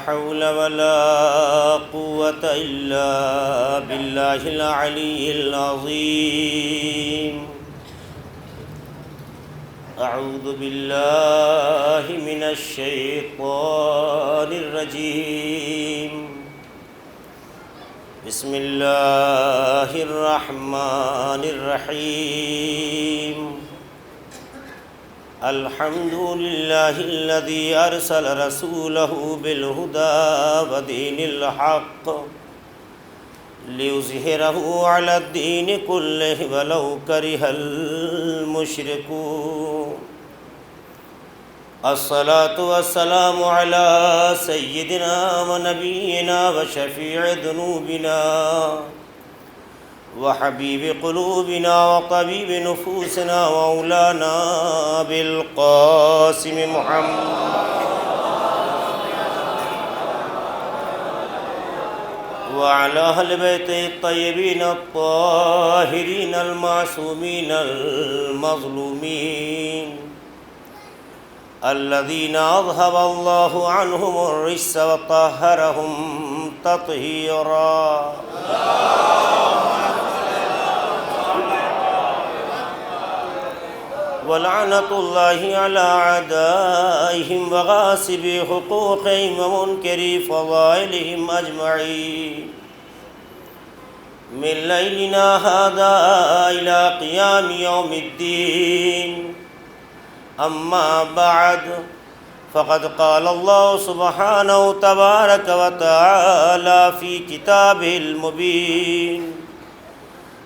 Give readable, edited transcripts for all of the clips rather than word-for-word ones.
حول ولا قوة إلا بالله العلي العظيم. أعوذ بالله من الشيطان الرجيم. بسم الله الرحمن الرحيم. الحمد لله الذي أرسل رسوله بالهدى ودين الحق ليظهره على الدين كله ولو كره المشركون. الصلاة والسلام على سيدنا ونبينا وشفيع ذنوبنا وحبيب قلوبنا وطبيب نفوسنا ومولانا بالقاسم محمد وعلى أهل بيته الطيبين الطاهرين المعصومين المظلومين الذين أذهب الله عنهم الرجس وطهرهم تطهيرا. ولعنة الله على أعدائهم وغاصبي حقوقهم ومنكري فضائلهم أجمعين من ليلنا هذا إلى قيام يوم الدين. أما بعد فقد قال الله سبحانه تبارك وتعالى في كتابه المبين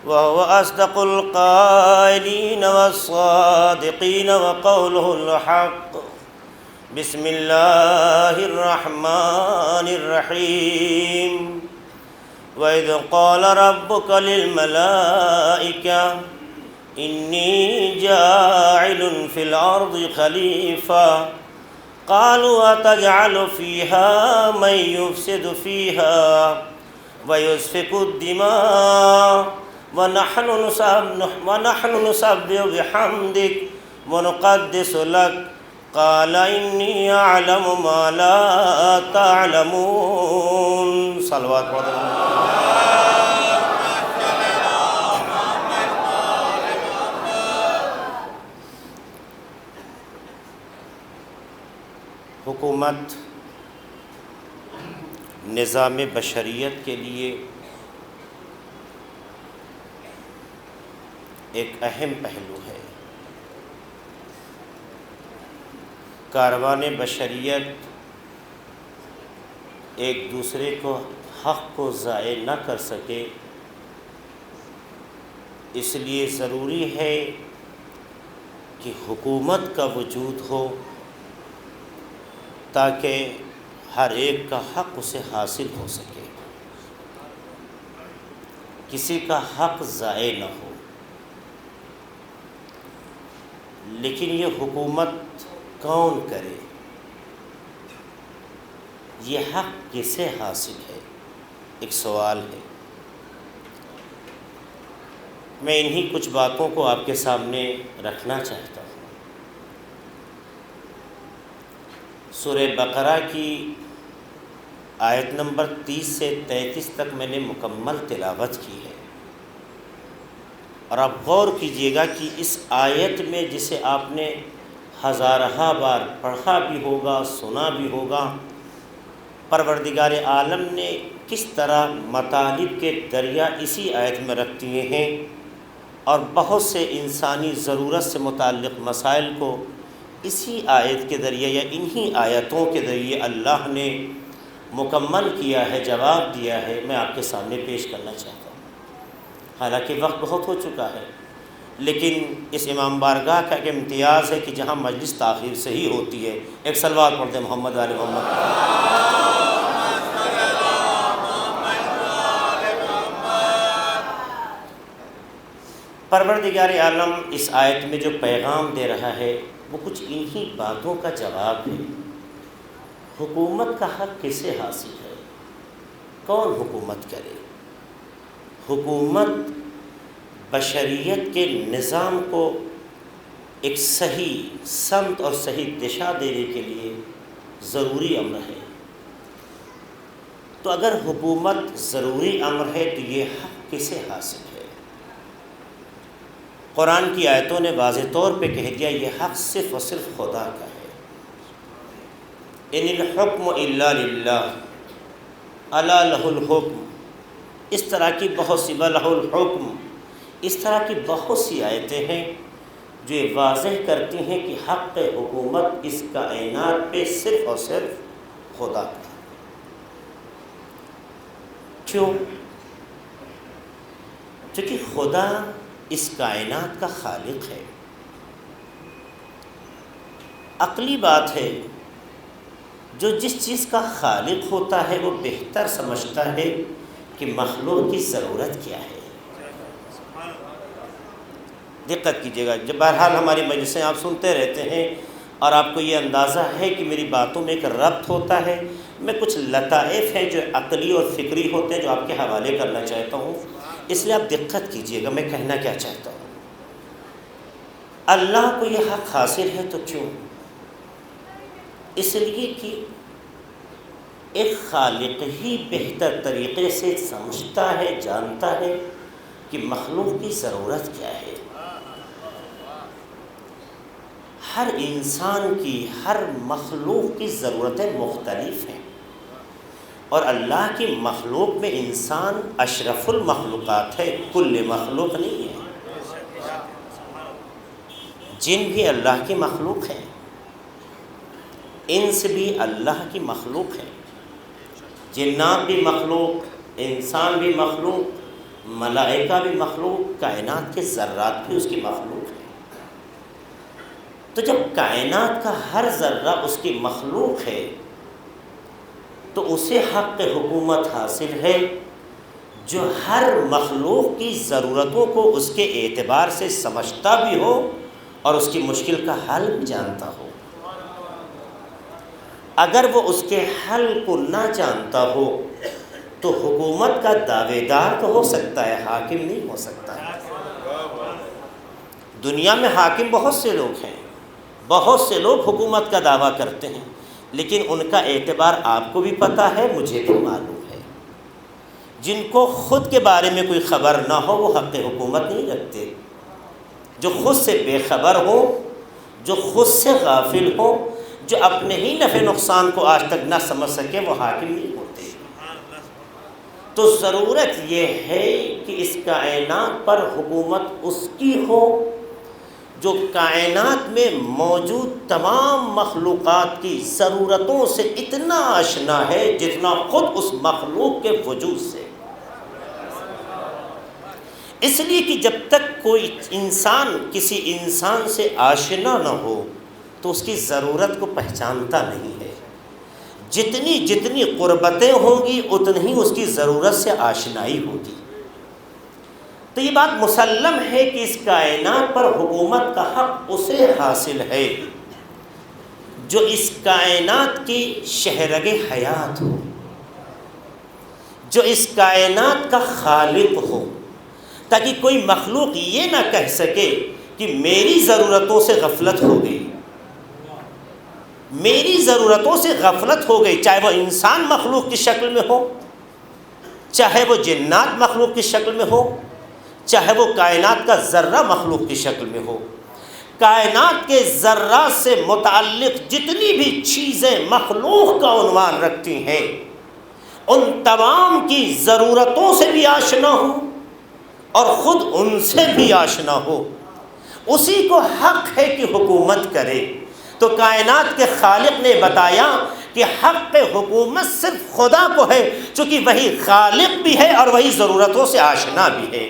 وهو أصدق القائلين والصادقين وقوله الحق. بسم الله الرحمن الرحيم. وإذ قال ربك للملائكة إني جاعل في الأرض خليفة قالوا أتجعل فيها من يفسد فيها ويسفك الدماء ونحن نسبح بحمدك ونقدس لك قال إني أعلم ما لا تعلمون. صلوات حکومت نظام بشریت کے لیے ایک اہم پہلو ہے. کاروان بشریت ایک دوسرے کو حق کو ضائع نہ کر سکے، اس لیے ضروری ہے کہ حکومت کا وجود ہو تاکہ ہر ایک کا حق اسے حاصل ہو سکے، کسی کا حق ضائع نہ ہو. لیکن یہ حکومت کون کرے، یہ حق کسے حاصل ہے، ایک سوال ہے. میں انہی کچھ باتوں کو آپ کے سامنے رکھنا چاہتا ہوں. سورہ بقرہ کی آیت نمبر 30 سے 33 تک میں نے مکمل تلاوت کی ہے، اور آپ غور کیجئے گا کہ اس آیت میں جسے آپ نے ہزارہ بار پڑھا بھی ہوگا، سنا بھی ہوگا، پروردگار عالم نے کس طرح مطالب کے دریا اسی آیت میں رکھ دیے ہیں، اور بہت سے انسانی ضرورت سے متعلق مسائل کو اسی آیت کے ذریعے یا انہی آیتوں کے ذریعے اللہ نے مکمل کیا ہے، جواب دیا ہے. میں آپ کے سامنے پیش کرنا چاہتا ہوں. حالانکہ وقت بہت ہو چکا ہے، لیکن اس امام بارگاہ کا ایک امتیاز ہے کہ جہاں مجلس تاخیر سے ہی ہوتی ہے. ایک صلوات پڑھ دیں محمد آل محمد. پروردگار عالم اس آیت میں جو پیغام دے رہا ہے وہ کچھ انہی باتوں کا جواب ہے. حکومت کا حق کسے حاصل ہے، کون حکومت کرے؟ حکومت بشریت کے نظام کو ایک صحیح سمت اور صحیح دشا دینے کے لیے ضروری امر ہے. تو اگر حکومت ضروری امر ہے تو یہ حق کسے حاصل ہے؟ قرآن کی آیتوں نے واضح طور پہ کہہ دیا یہ حق صرف اور صرف خدا کا ہے۔ ان الحکم الا للہ الا لہ الحکم، اس طرح کی بہت سی لہ الحکم، اس طرح کی بہت سی آیتیں ہیں جو یہ واضح کرتی ہیں کہ حق حکومت اس کائنات پہ صرف اور صرف خدا کا۔ کیوں؟ چونکہ خدا اس کائنات کا خالق ہے۔ عقلی بات ہے، جو جس چیز کا خالق ہوتا ہے وہ بہتر سمجھتا ہے کہ مخلوق کی ضرورت کیا ہے۔ دقت کیجیے گا، جب بہرحال ہماری مجلسیں آپ سنتے رہتے ہیں اور آپ کو یہ اندازہ ہے کہ میری باتوں میں ایک ربط ہوتا ہے، میں کچھ لطائف ہیں جو عقلی اور فکری ہوتے ہیں جو آپ کے حوالے کرنا چاہتا ہوں، اس لیے آپ دقت کیجیے گا میں کہنا کیا چاہتا ہوں۔ اللہ کو یہ حق حاصل ہے تو کیوں؟ اس لیے کہ ایک خالق ہی بہتر طریقے سے سمجھتا ہے، جانتا ہے کہ مخلوق کی ضرورت کیا ہے۔ ہر انسان کی، ہر مخلوق کی ضرورتیں مختلف ہیں، اور اللہ کی مخلوق میں انسان اشرف المخلوقات ہے، کل مخلوق نہیں ہے۔ جن بھی اللہ کی مخلوق ہیں، انس بھی اللہ کی مخلوق ہے، جنات بھی مخلوق، انسان بھی مخلوق، ملائکہ بھی مخلوق، کائنات کے ذرات بھی اس کی مخلوق ہیں۔ تو جب کائنات کا ہر ذرہ اس کی مخلوق ہے تو اسے حق حکومت حاصل ہے جو ہر مخلوق کی ضرورتوں کو اس کے اعتبار سے سمجھتا بھی ہو اور اس کی مشکل کا حل بھی جانتا ہو۔ اگر وہ اس کے حل کو نہ جانتا ہو تو حکومت کا دعوے دار تو ہو سکتا ہے، حاکم نہیں ہو سکتا ہے۔ دنیا میں حاکم بہت سے لوگ ہیں، بہت سے لوگ حکومت کا دعویٰ کرتے ہیں، لیکن ان کا اعتبار آپ کو بھی پتہ ہے، مجھے بھی معلوم ہے۔ جن کو خود کے بارے میں کوئی خبر نہ ہو وہ حق حکومت نہیں رکھتے۔ جو خود سے بے خبر ہو، جو خود سے غافل ہو، جو اپنے ہی نفع نقصان کو آج تک نہ سمجھ سکے، وہ حاکم نہیں ہوتے۔ تو ضرورت یہ ہے کہ اس کائنات پر حکومت اس کی ہو جو کائنات میں موجود تمام مخلوقات کی ضرورتوں سے اتنا آشنا ہے جتنا خود اس مخلوق کے وجود سے۔ اس لیے کہ جب تک کوئی انسان کسی انسان سے آشنا نہ ہو تو اس کی ضرورت کو پہچانتا نہیں ہے۔ جتنی جتنی قربتیں ہوں گی اتنی ہی اس کی ضرورت سے آشنائی ہوگی۔ تو یہ بات مسلم ہے کہ اس کائنات پر حکومت کا حق اسے حاصل ہے جو اس کائنات کی شہرگ حیات ہو، جو اس کائنات کا خالق ہو، تاکہ کوئی مخلوق یہ نہ کہہ سکے کہ میری ضرورتوں سے غفلت ہو گئی، میری ضرورتوں سے غفلت ہو گئی، چاہے وہ انسان مخلوق کی شکل میں ہو، چاہے وہ جنات مخلوق کی شکل میں ہو، چاہے وہ کائنات کا ذرہ مخلوق کی شکل میں ہو۔ کائنات کے ذرات سے متعلق جتنی بھی چیزیں مخلوق کا عنوان رکھتی ہیں ان تمام کی ضرورتوں سے بھی آشنا ہو اور خود ان سے بھی آشنا ہو، اسی کو حق ہے کہ حکومت کرے۔ تو کائنات کے خالق نے بتایا کہ حق حکومت صرف خدا کو ہے، چونکہ وہی خالق بھی ہے اور وہی ضرورتوں سے آشنا بھی ہے۔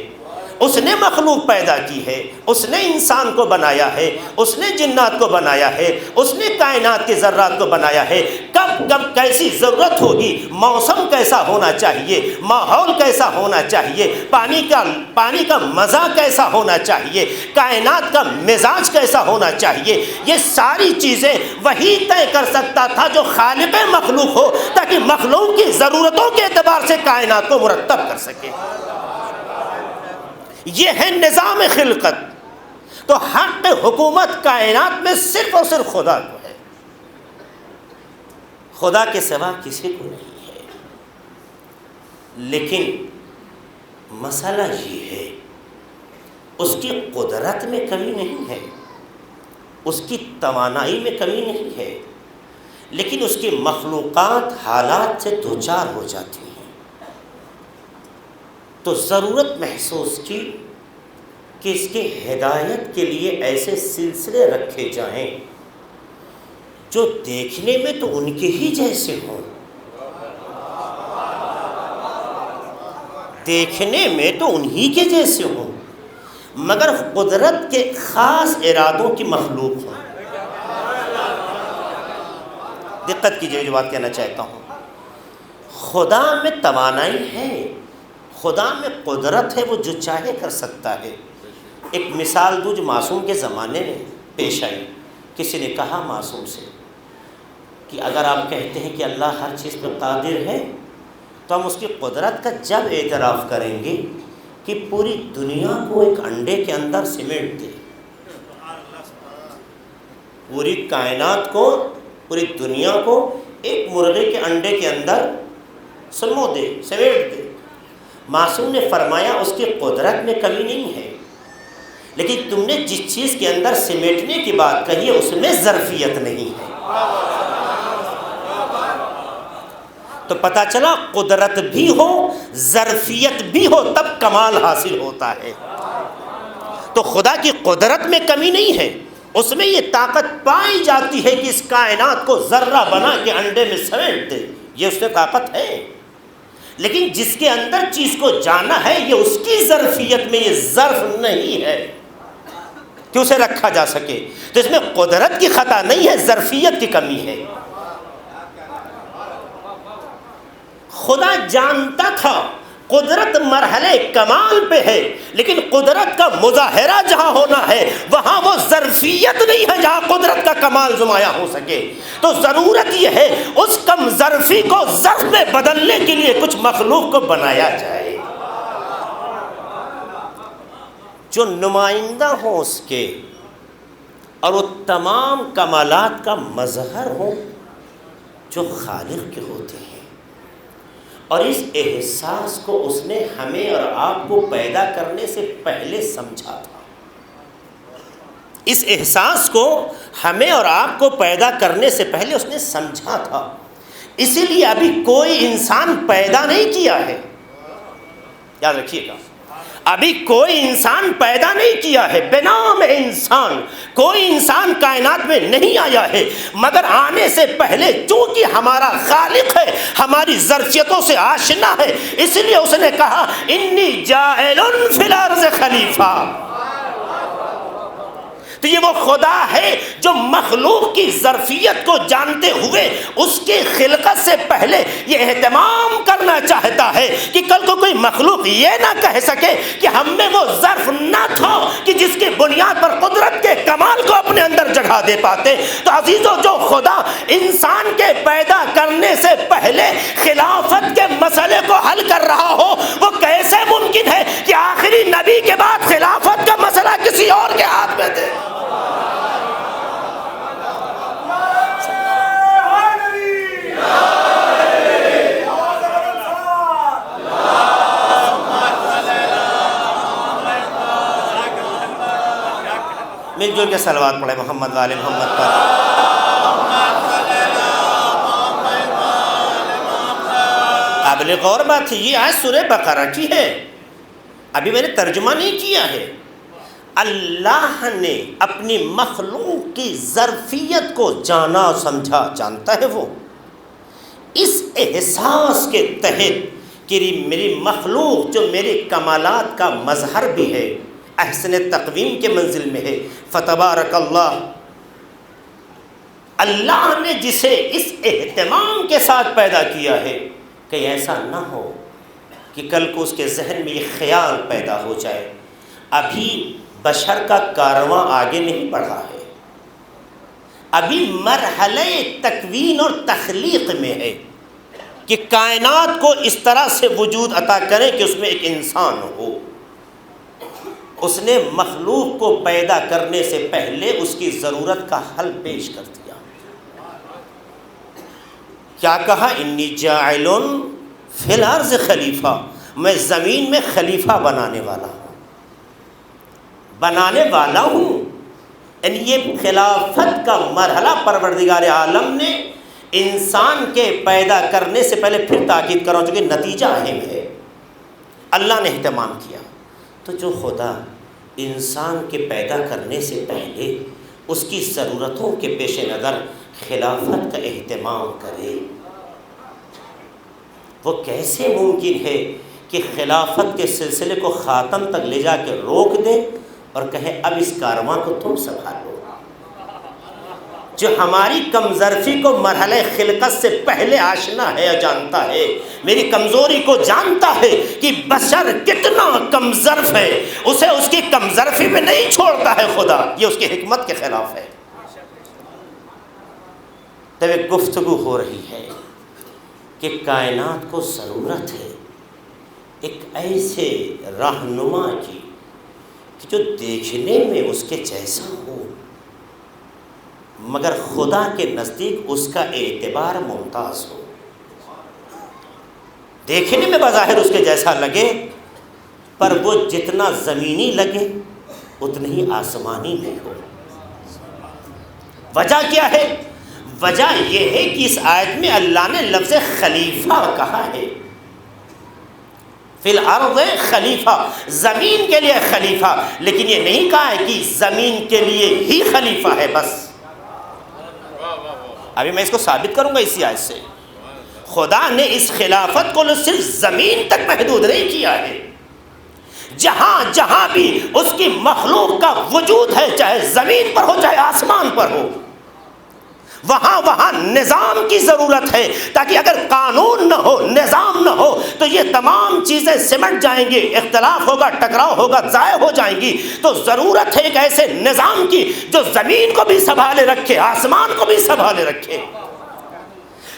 اس نے مخلوق پیدا کی ہے، اس نے انسان کو بنایا ہے، اس نے جنات کو بنایا ہے، اس نے کائنات کے ذرات کو بنایا ہے۔ کب کب کیسی ضرورت ہوگی، موسم کیسا ہونا چاہیے، ماحول کیسا ہونا چاہیے، پانی کا مزہ کیسا ہونا چاہیے، کائنات کا مزاج کیسا ہونا چاہیے، یہ ساری چیزیں وہی طے کر سکتا تھا جو خالق مخلوق ہو، تاکہ مخلوق کی ضرورتوں کے اعتبار سے کائنات کو مرتب کر سکے۔ یہ ہے نظام خلقت۔ تو حق حکومت کائنات میں صرف اور صرف خدا کو ہے، خدا کے سوا کسی کو نہیں ہے۔ لیکن مسئلہ یہ ہے اس کی قدرت میں کمی نہیں ہے، اس کی توانائی میں کمی نہیں ہے، لیکن اس کی مخلوقات حالات سے دوچار ہو جاتی ہیں، تو ضرورت محسوس کی کہ اس کے ہدایت کے لیے ایسے سلسلے رکھے جائیں جو دیکھنے میں تو ان کے ہی جیسے ہوں، دیکھنے میں تو انہی کے جیسے ہوں، مگر قدرت کے خاص ارادوں کی مخلوق ہوں۔ دقت کیجیے جو بات کہنا چاہتا ہوں، خدا میں توانائی ہے، خدا میں قدرت ہے، وہ جو چاہے کر سکتا ہے۔ ایک مثال دوں جو معصوم کے زمانے میں پیش آئی۔ کسی نے کہا معصوم سے کہ اگر آپ کہتے ہیں کہ اللہ ہر چیز پر قادر ہے تو ہم اس کی قدرت کا جب اعتراف کریں گے کہ پوری دنیا کو ایک انڈے کے اندر سمیٹ دے، پوری کائنات کو، پوری دنیا کو ایک مرغے کے انڈے کے اندر سمو دے، سمیٹ دے۔ معصوم نے فرمایا اس کی قدرت میں کمی نہیں ہے، لیکن تم نے جس چیز کے اندر سمیٹنے کی بات کہی ہے اس میں ظرفیت نہیں ہے۔ تو پتہ چلا قدرت بھی ہو، ظرفیت بھی ہو، تب کمال حاصل ہوتا ہے۔ تو خدا کی قدرت میں کمی نہیں ہے، اس میں یہ طاقت پائی جاتی ہے کہ اس کائنات کو ذرہ بنا کے انڈے میں سمیٹ دے، یہ اس میں طاقت ہے، لیکن جس کے اندر چیز کو جانا ہے یہ اس کی ظرفیت میں، یہ ظرف نہیں ہے کہ اسے رکھا جا سکے۔ تو اس میں قدرت کی خطا نہیں ہے، ظرفیت کی کمی ہے۔ خدا جانتا تھا قدرت مرحلے کمال پہ ہے، لیکن قدرت کا مظاہرہ جہاں ہونا ہے وہاں وہ ظرفیت نہیں ہے جہاں قدرت کا کمال نمایاں ہو سکے۔ تو ضرورت یہ ہے اس کم ظرفی کو ظرف میں بدلنے کے لیے کچھ مخلوق کو بنایا جائے جو نمائندہ ہوں اس کے، اور وہ تمام کمالات کا مظہر ہو جو خالق کے ہوتے ہیں۔ اور اس احساس کو اس نے ہمیں اور آپ کو پیدا کرنے سے پہلے سمجھا تھا، اس احساس کو ہمیں اور آپ کو پیدا کرنے سے پہلے اس نے سمجھا تھا، اسی لیے ابھی کوئی انسان پیدا نہیں کیا ہے، یاد رکھیے گا، ابھی کوئی انسان پیدا نہیں کیا ہے، بنام انسان کوئی انسان کائنات میں نہیں آیا ہے، مگر آنے سے پہلے چونکہ ہمارا خالق ہے، ہماری ظرفیتوں سے آشنا ہے، اس لیے اس نے کہا انی جاعل فی الارض خلیفہ۔ تو یہ وہ خدا ہے جو مخلوق کی ظرفیت کو جانتے ہوئے اس کی خلقت سے پہلے یہ اہتمام کرنا چاہتا ہے کہ کل کو کوئی مخلوق یہ نہ کہہ سکے کہ ہم میں وہ ظرف نہ تھا کہ جس کی بنیاد پر قدرت کے کمال کو اپنے اندر جگہ دے پاتے۔ تو عزیزو، جو خدا انسان کے پیدا کرنے سے پہلے خلافت کے مسئلے کو حل کر رہا ہو، وہ کیسے ممکن ہے کہ آخری نبی کے بعد خلافت کا مسئلہ کسی اور کے ہاتھ میں دے؟ مل جل کے صلوات پڑھے محمد وآل محمد پر۔ قابل غور بات ہے، یہ آیت سورہ بقرہ کی ہے، ابھی میں نے ترجمہ نہیں کیا ہے۔ اللہ نے اپنی مخلوق کی ظرفیت کو جانا سمجھا، جانتا ہے وہ، اس احساس کے تحت کہ میری مخلوق جو میرے کمالات کا مظہر بھی ہے، احسن تقویم کے منزل میں ہے، فتبارک اللہ، اللہ نے جسے اس اہتمام کے ساتھ پیدا کیا ہے کہ ایسا نہ ہو کہ کل کو اس کے ذہن میں یہ خیال پیدا ہو جائے ابھی بشر کا کارواں آگے نہیں بڑھا ہے، ابھی مرحلہ تکوین اور تخلیق میں ہے کہ کائنات کو اس طرح سے وجود عطا کرے کہ اس میں ایک انسان ہو۔ اس نے مخلوق کو پیدا کرنے سے پہلے اس کی ضرورت کا حل پیش کر دیا۔ کیا کہا؟ انی جاعل فی الارض خلیفہ، میں زمین میں خلیفہ بنانے والا ہوں۔ یعنی یہ خلافت کا مرحلہ پروردگار عالم نے انسان کے پیدا کرنے سے پہلے، پھر تاکید کر رہا ہوں چونکہ نتیجہ اہم ہے، اللہ نے اہتمام کیا۔ تو جو خدا انسان کے پیدا کرنے سے پہلے اس کی ضرورتوں کے پیش نظر خلافت کا اہتمام کرے، وہ کیسے ممکن ہے کہ خلافت کے سلسلے کو خاتم تک لے جا کے روک دے اور کہے اب اس کارواں کو تم سنبھالو؟ جو ہماری کم ظرفی کو مرحلہ خلقت سے پہلے آشنا ہے اور جانتا ہے، میری کمزوری کو جانتا ہے کہ بشر کتنا کم ظرف ہے، اسے اس کی کم ظرفی میں نہیں چھوڑتا ہے خدا، یہ اس کی حکمت کے خلاف ہے۔ تو ایک گفتگو ہو رہی ہے کہ کائنات کو ضرورت ہے ایک ایسے رہنما کی کہ جو دیکھنے میں اس کے جیسا ہو مگر خدا کے نزدیک اس کا اعتبار ممتاز ہو، دیکھنے میں بظاہر اس کے جیسا لگے پر وہ جتنا زمینی لگے اتنی ہی آسمانی نہیں ہو۔ وجہ کیا ہے؟ وجہ یہ ہے کہ اس آیت میں اللہ نے لفظ خلیفہ کہا ہے، فی الارض خلیفہ، زمین کے لیے خلیفہ، لیکن یہ نہیں کہا ہے کہ زمین کے لیے ہی خلیفہ ہے بس۔ ابھی میں اس کو ثابت کروں گا اسی آیت سے۔ خدا نے اس خلافت کو صرف زمین تک محدود نہیں کیا ہے، جہاں جہاں بھی اس کی مخلوق کا وجود ہے، چاہے زمین پر ہو چاہے آسمان پر ہو، وہاں وہاں نظام کی ضرورت ہے، تاکہ اگر قانون نہ ہو، نظام نہ ہو تو یہ تمام چیزیں سمٹ جائیں گی، اختلاف ہوگا، ٹکراؤ ہوگا، ضائع ہو جائیں گی۔ تو ضرورت ہے ایک ایسے نظام کی جو زمین کو بھی سنبھالے رکھے، آسمان کو بھی سنبھالے رکھے۔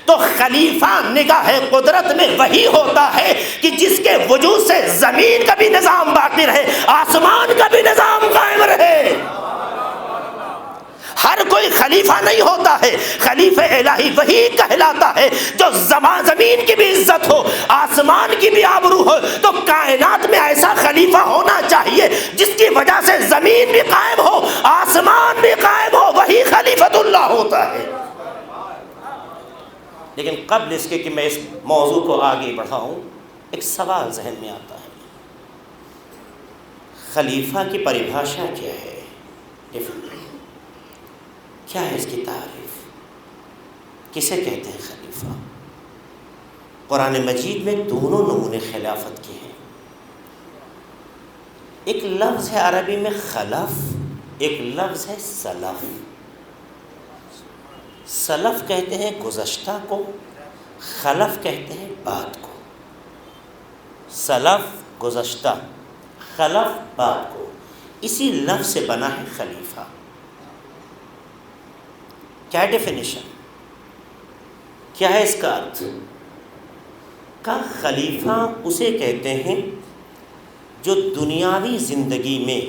تو خلیفہ نگاہ قدرت میں وہی ہوتا ہے کہ جس کے وجود سے زمین کا بھی نظام باقی رہے، آسمان کا بھی نظام قائم رہے۔ ہر کوئی خلیفہ نہیں ہوتا ہے، خلیفہ الہی وہی کہلاتا ہے جو زمین کی بھی عزت ہو، آسمان کی بھی آبرو ہو۔ تو کائنات میں ایسا خلیفہ ہونا چاہیے جس کی وجہ سے زمین بھی قائم ہو، آسمان بھی قائم ہو، وہی خلیفۃ اللہ ہوتا ہے۔ لیکن قبل اس کے کہ میں اس موضوع کو آگے بڑھاؤں، ایک سوال ذہن میں آتا ہے، خلیفہ کی پریبھاشا کیا ہے؟ کیا ہے اس کی تعریف؟ کسے کہتے ہیں خلیفہ؟ قرآن مجید میں دونوں نمونے خلافت کے ہیں، ایک لفظ ہے عربی میں خلف، ایک لفظ ہے سلف۔ سلف کہتے ہیں گزشتہ کو، خلف کہتے ہیں بعد کو۔ سلف گزشتہ، خلف بعد کو، اسی لفظ سے بنا ہے خلیفہ۔ کیا ڈیفینیشن، کیا ہے اس کا ارتھ؟ کا خلیفہ اسے کہتے ہیں جو دنیاوی زندگی میں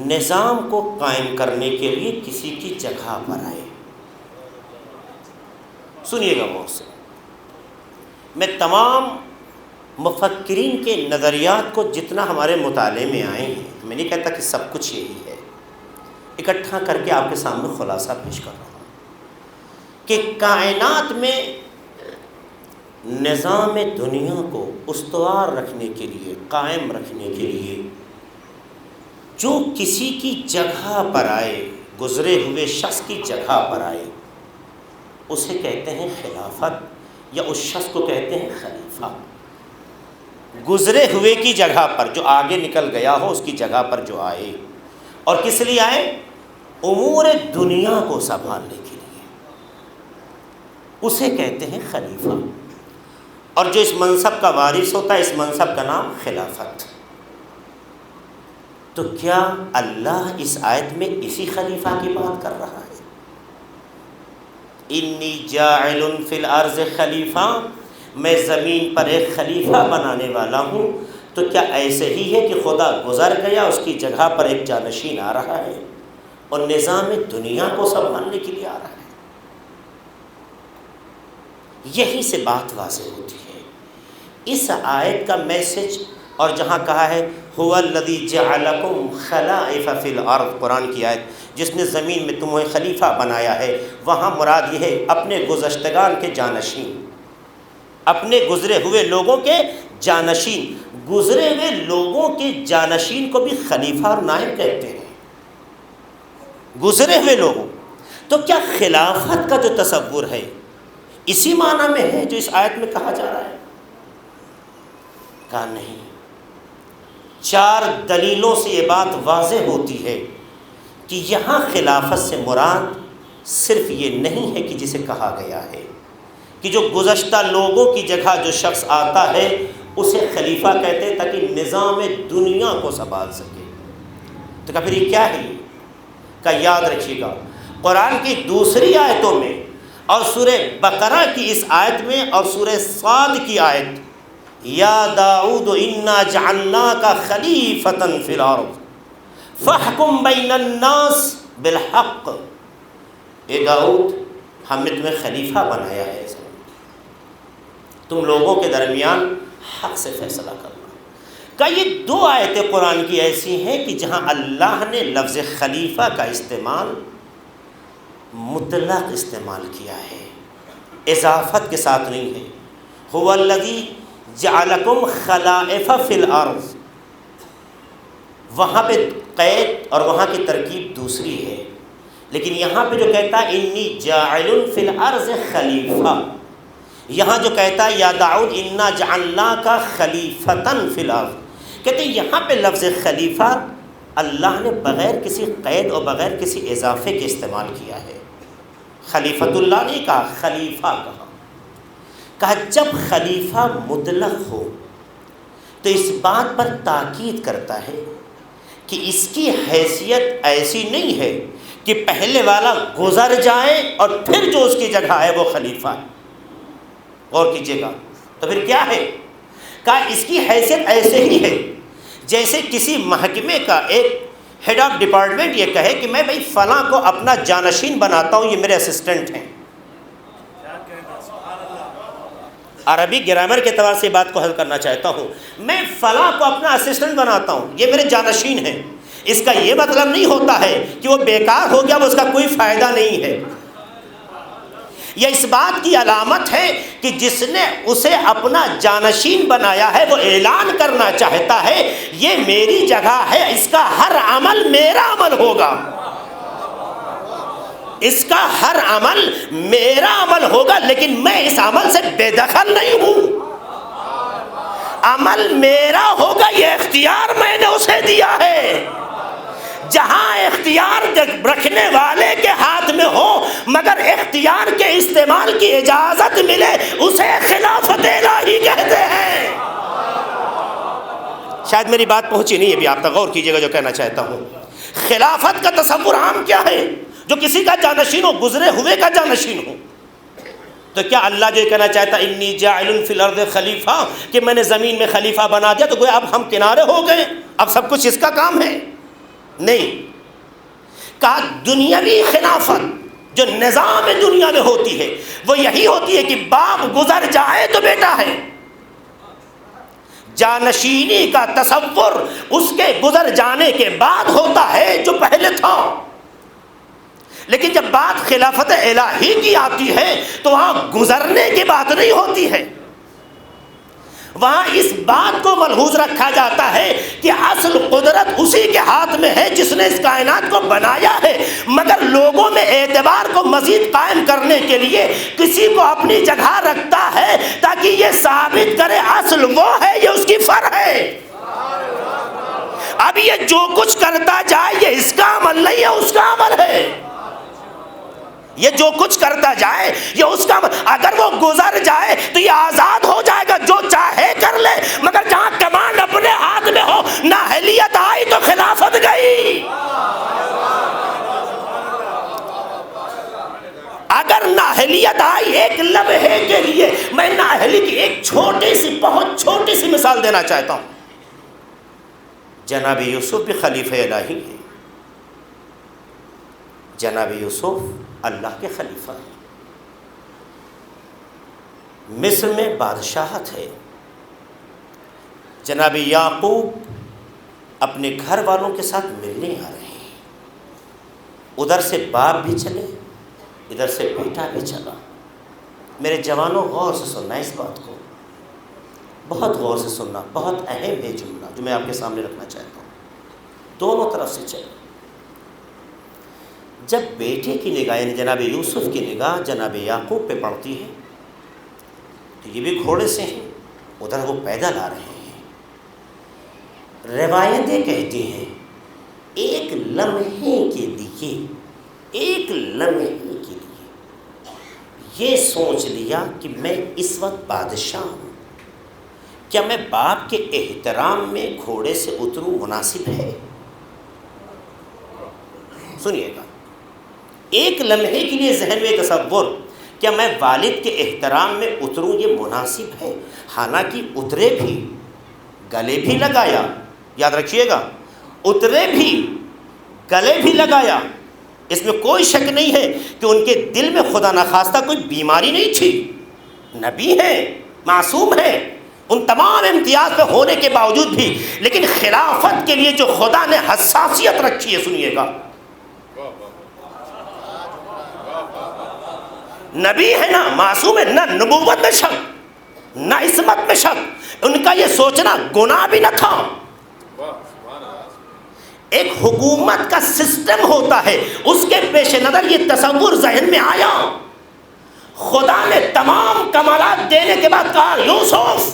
نظام کو قائم کرنے کے لیے کسی کی جگہ پر آئے۔ سنیے گا غور سے، میں تمام مفکرین کے نظریات کو جتنا ہمارے مطالعے میں آئے ہیں، میں نہیں کہتا کہ سب کچھ یہی ہے، اکٹھا کر کے آپ کے سامنے خلاصہ پیش کر رہا ہوں کہ کائنات میں نظام دنیا کو استوار رکھنے کے لیے، قائم رکھنے کے لیے جو کسی کی جگہ پر آئے، گزرے ہوئے شخص کی جگہ پر آئے، اسے کہتے ہیں خلافت، یا اس شخص کو کہتے ہیں خلیفہ۔ گزرے ہوئے کی جگہ پر، جو آگے نکل گیا ہو اس کی جگہ پر جو آئے، اور کس لیے آئے؟ امور دنیا کو سنبھالنے کے لیے، اسے کہتے ہیں خلیفہ۔ اور جو اس منصب کا وارث ہوتا ہے، اس منصب کا نام خلافت۔ تو کیا اللہ اس آیت میں اسی خلیفہ کی بات کر رہا ہے؟ انی جاعل فی الارض خلیفہ، میں زمین پر ایک خلیفہ بنانے والا ہوں۔ تو کیا ایسے ہی ہے کہ خدا گزر گیا، اس کی جگہ پر ایک جانشین آ رہا ہے اور نظام دنیا کو سنبھالنے کے لیے آ رہا ہے؟ یہی سے بات واضح ہوتی ہے اس آیت کا میسج، اور جہاں کہا ہے هو الذی جعلکم خلائف فی الارض، قرآن کی آیت جس نے زمین میں تمہیں خلیفہ بنایا ہے، وہاں مراد یہ ہے اپنے گزشتگان کے جانشین، اپنے گزرے ہوئے لوگوں کے جانشین۔ گزرے ہوئے لوگوں کے جانشین کو بھی خلیفہ اور نائب کہتے ہیں، گزرے ہوئے لوگوں۔ تو کیا خلافت کا جو تصور ہے اسی معنی میں ہے جو اس آیت میں کہا جا رہا ہے؟ کہا نہیں، 4 دلیلوں سے یہ بات واضح ہوتی ہے کہ یہاں خلافت سے مراد صرف یہ نہیں ہے کہ جسے کہا گیا ہے کہ جو گزشتہ لوگوں کی جگہ جو شخص آتا ہے اسے خلیفہ کہتے ہیں تاکہ نظام دنیا کو سنبھال سکے۔ تو کہا پھر یہ کیا ہے؟ کہ یاد رکھیے گا قرآن کی دوسری آیتوں میں اور سورہ بقرہ کی اس آیت میں اور سورہ صاد کی آیت، یا داؤد انا جعلناک خلیفۃ فی الارض فاحکم بین الناس بالحق، اے داؤد ہم نے تمہیں خلیفہ بنایا ہے، تم لوگوں کے درمیان حق سے فیصلہ کرنا۔ کہ یہ 2 آیتیں قرآن کی ایسی ہیں کہ جہاں اللہ نے لفظ خلیفہ کا استعمال مطلق استعمال کیا ہے، اضافت کے ساتھ نہیں ہے۔ هو الذی جعلکم خلائف فی الارض، وہاں پہ قید اور وہاں کی ترکیب دوسری ہے، لیکن یہاں پہ جو کہتا ہے انی جاعل فی الارض خلیفہ، یہاں جو کہتا ہے یا داؤد انا جعلناک خلیفۃ فی الارض، کہتے ہیں یہاں پہ لفظ خلیفہ اللہ نے بغیر کسی قید اور بغیر کسی اضافے کے استعمال کیا ہے۔ خلیفۃ اللہ نہیں کہا، خلیفہ کہا جب خلیفہ مطلق ہو تو اس بات پر تاکید کرتا ہے کہ اس کی حیثیت ایسی نہیں ہے کہ پہلے والا گزر جائے اور پھر جو اس کی جگہ ہے وہ خلیفہ ہے۔ غور کیجیے گا، تو پھر کیا ہے؟ کہا اس کی حیثیت ایسے ہی ہے جیسے کسی محکمے کا ایک ہیڈ آف ڈپارٹمنٹ یہ کہے کہ میں بھائی فلاں کو اپنا جانشین بناتا ہوں، یہ میرے اسسٹنٹ ہیں۔ عربی گرامر کے اعتبار سے بات کو حل کرنا چاہتا ہوں، میں فلاں کو اپنا اسسٹنٹ بناتا ہوں، یہ میرے جانشین ہیں۔ اس کا یہ مطلب نہیں ہوتا ہے کہ وہ بیکار ہو گیا، وہ اس کا کوئی فائدہ نہیں ہے۔ یہ اس بات کی علامت ہے کہ جس نے اسے اپنا جانشین بنایا ہے وہ اعلان کرنا چاہتا ہے یہ میری جگہ ہے، اس کا ہر عمل میرا عمل ہوگا، اس کا ہر عمل میرا عمل ہوگا، لیکن میں اس عمل سے بے دخل نہیں ہوں، عمل میرا ہوگا، یہ اختیار میں نے اسے دیا ہے۔ جہاں اختیار رکھنے والے کے ہاتھ میں ہو مگر اختیار کے استعمال کی اجازت ملے اسے خلافت الہی کہتے ہیں۔ شاید میری بات پہنچی نہیں ہے، بھی آپ تک غور کیجئے گا جو کہنا چاہتا ہوں۔ خلافت کا تصور عام کیا ہے؟ جو کسی کا جانشین ہو، گزرے ہوئے کا جانشین ہو۔ تو کیا اللہ جو کہنا چاہتا انی جاعل فی الارض خلیفہ کہ میں نے زمین میں خلیفہ بنا دیا تو گویا اب ہم کنارے ہو گئے، اب سب کچھ اس کا کام ہے؟ نہیں، کہا دنیاوی خلافت جو نظام دنیا میں ہوتی ہے وہ یہی ہوتی ہے کہ باپ گزر جائے تو بیٹا ہے، جانشینی کا تصور اس کے گزر جانے کے بعد ہوتا ہے جو پہلے تھا۔ لیکن جب بات خلافت الہی کی آتی ہے تو وہاں گزرنے کی بات نہیں ہوتی ہے، وہاں اس بات کو ملحوظ رکھا جاتا ہے کہ اصل قدرت اسی کے ہاتھ میں ہے جس نے اس کائنات کو بنایا ہے، مگر لوگوں میں اعتبار کو مزید قائم کرنے کے لیے کسی کو اپنی جگہ رکھتا ہے تاکہ یہ ثابت کرے اصل وہ ہے، یہ اس کی فر ہے۔ اب یہ جو کچھ کرتا جائے یہ اس کا عمل نہیں ہے، اس کا عمل ہے۔ یہ جو کچھ کرتا جائے یہ اس کا، اگر وہ گزر جائے تو یہ آزاد ہو جائے گا، جو چاہے کر لے، مگر جہاں کمانڈ اپنے ہاتھ میں ہو، نااہلیت آئی تو خلافت گئی۔ اگر نااہلیت آئی، ایک لمحے کے لیے میں نااہلی کی ایک چھوٹی سی، بہت چھوٹی سی مثال دینا چاہتا ہوں۔ جناب یوسف بھی خلیفہ الہی ہیں، جناب یوسف اللہ کے خلیفہ ہیں، مصر میں بادشاہت ہے، جناب یعقوب اپنے گھر والوں کے ساتھ ملنے آ رہے ہیں، ادھر سے باپ بھی چلے، ادھر سے بیٹا بھی چلا۔ میرے جوانوں غور سے سننا اس بات کو، بہت غور سے سننا، بہت اہم ہے جملہ جو میں آپ کے سامنے رکھنا چاہتا ہوں، دونوں طرف سے چلے۔ جب بیٹے کی نگاہ یعنی جناب یوسف کی نگاہ جناب یعقوب پہ پڑتی ہے تو یہ بھی گھوڑے سے ہیں، ادھر وہ پیدل آ رہے ہیں۔ روایتیں کہتی ہیں ایک لمحے کے لیے یہ سوچ لیا کہ میں اس وقت بادشاہ ہوں، کیا میں باپ کے احترام میں گھوڑے سے اتروں مناسب ہے؟ سنیے گا، ایک لمحے کے لیے ذہن میں تصور، کیا میں والد کے احترام میں اتروں یہ مناسب ہے؟ حالانکہ اترے بھی، گلے بھی لگایا، یاد رکھیے گا، اترے بھی گلے بھی لگایا، اس میں کوئی شک نہیں ہے کہ ان کے دل میں خدا نخواستہ کوئی بیماری نہیں تھی، نبی ہیں، معصوم ہیں، ان تمام امتیاز پہ ہونے کے باوجود بھی، لیکن خلافت کے لیے جو خدا نے حساسیت رکھی ہے، سنیے گا، نبی ہے نا، معصوم ہے، نہ نبوت میں شک نہ عصمت میں شک، ان کا یہ سوچنا گناہ بھی نہ تھا۔ ایک حکومت کا سسٹم ہوتا ہے، اس کے پیش نظر یہ تصور ذہن میں آیا، خدا نے تمام کمالات دینے کے بعد کہا یوسف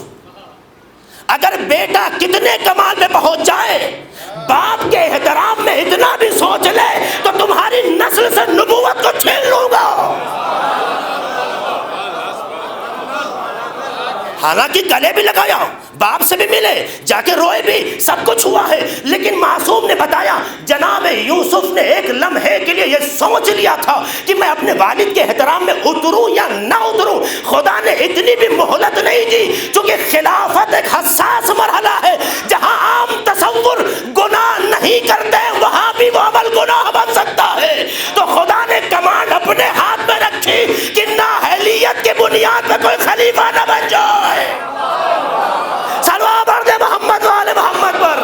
اگر بیٹا کتنے کمال پہ پہنچ جائے، باپ کے احترام میں اتنا بھی سوچ لے تو تمہاری نسل سے نبوت کو چھین لوں گا۔ حالانکہ گلے بھی لگایا، باپ سے بھی ملے، جا کے روئے بھی، سب کچھ ہوا ہے، لیکن معصوم نے بتایا جناب یوسف نے ایک لمحے کے لیے یہ سوچ لیا تھا کہ میں اپنے والد کے احترام میں اتروں یا نہ اتروں۔ خدا نے اتنی بھی مہلت نہیں دی، چونکہ خلافت ایک حساس مرحلہ ہے، جہاں عام تصور گناہ نہیں کرتے وہاں بھی وہ عمل گناہ بن سکتا ہے، تو خدا نے کمانڈ اپنے ہاتھ میں رکھی کہ نااہلیت کے بنیاد پہ کوئی خلیفہ نہ بن جائے۔ سلوات پڑھ دے محمد والے محمد پر۔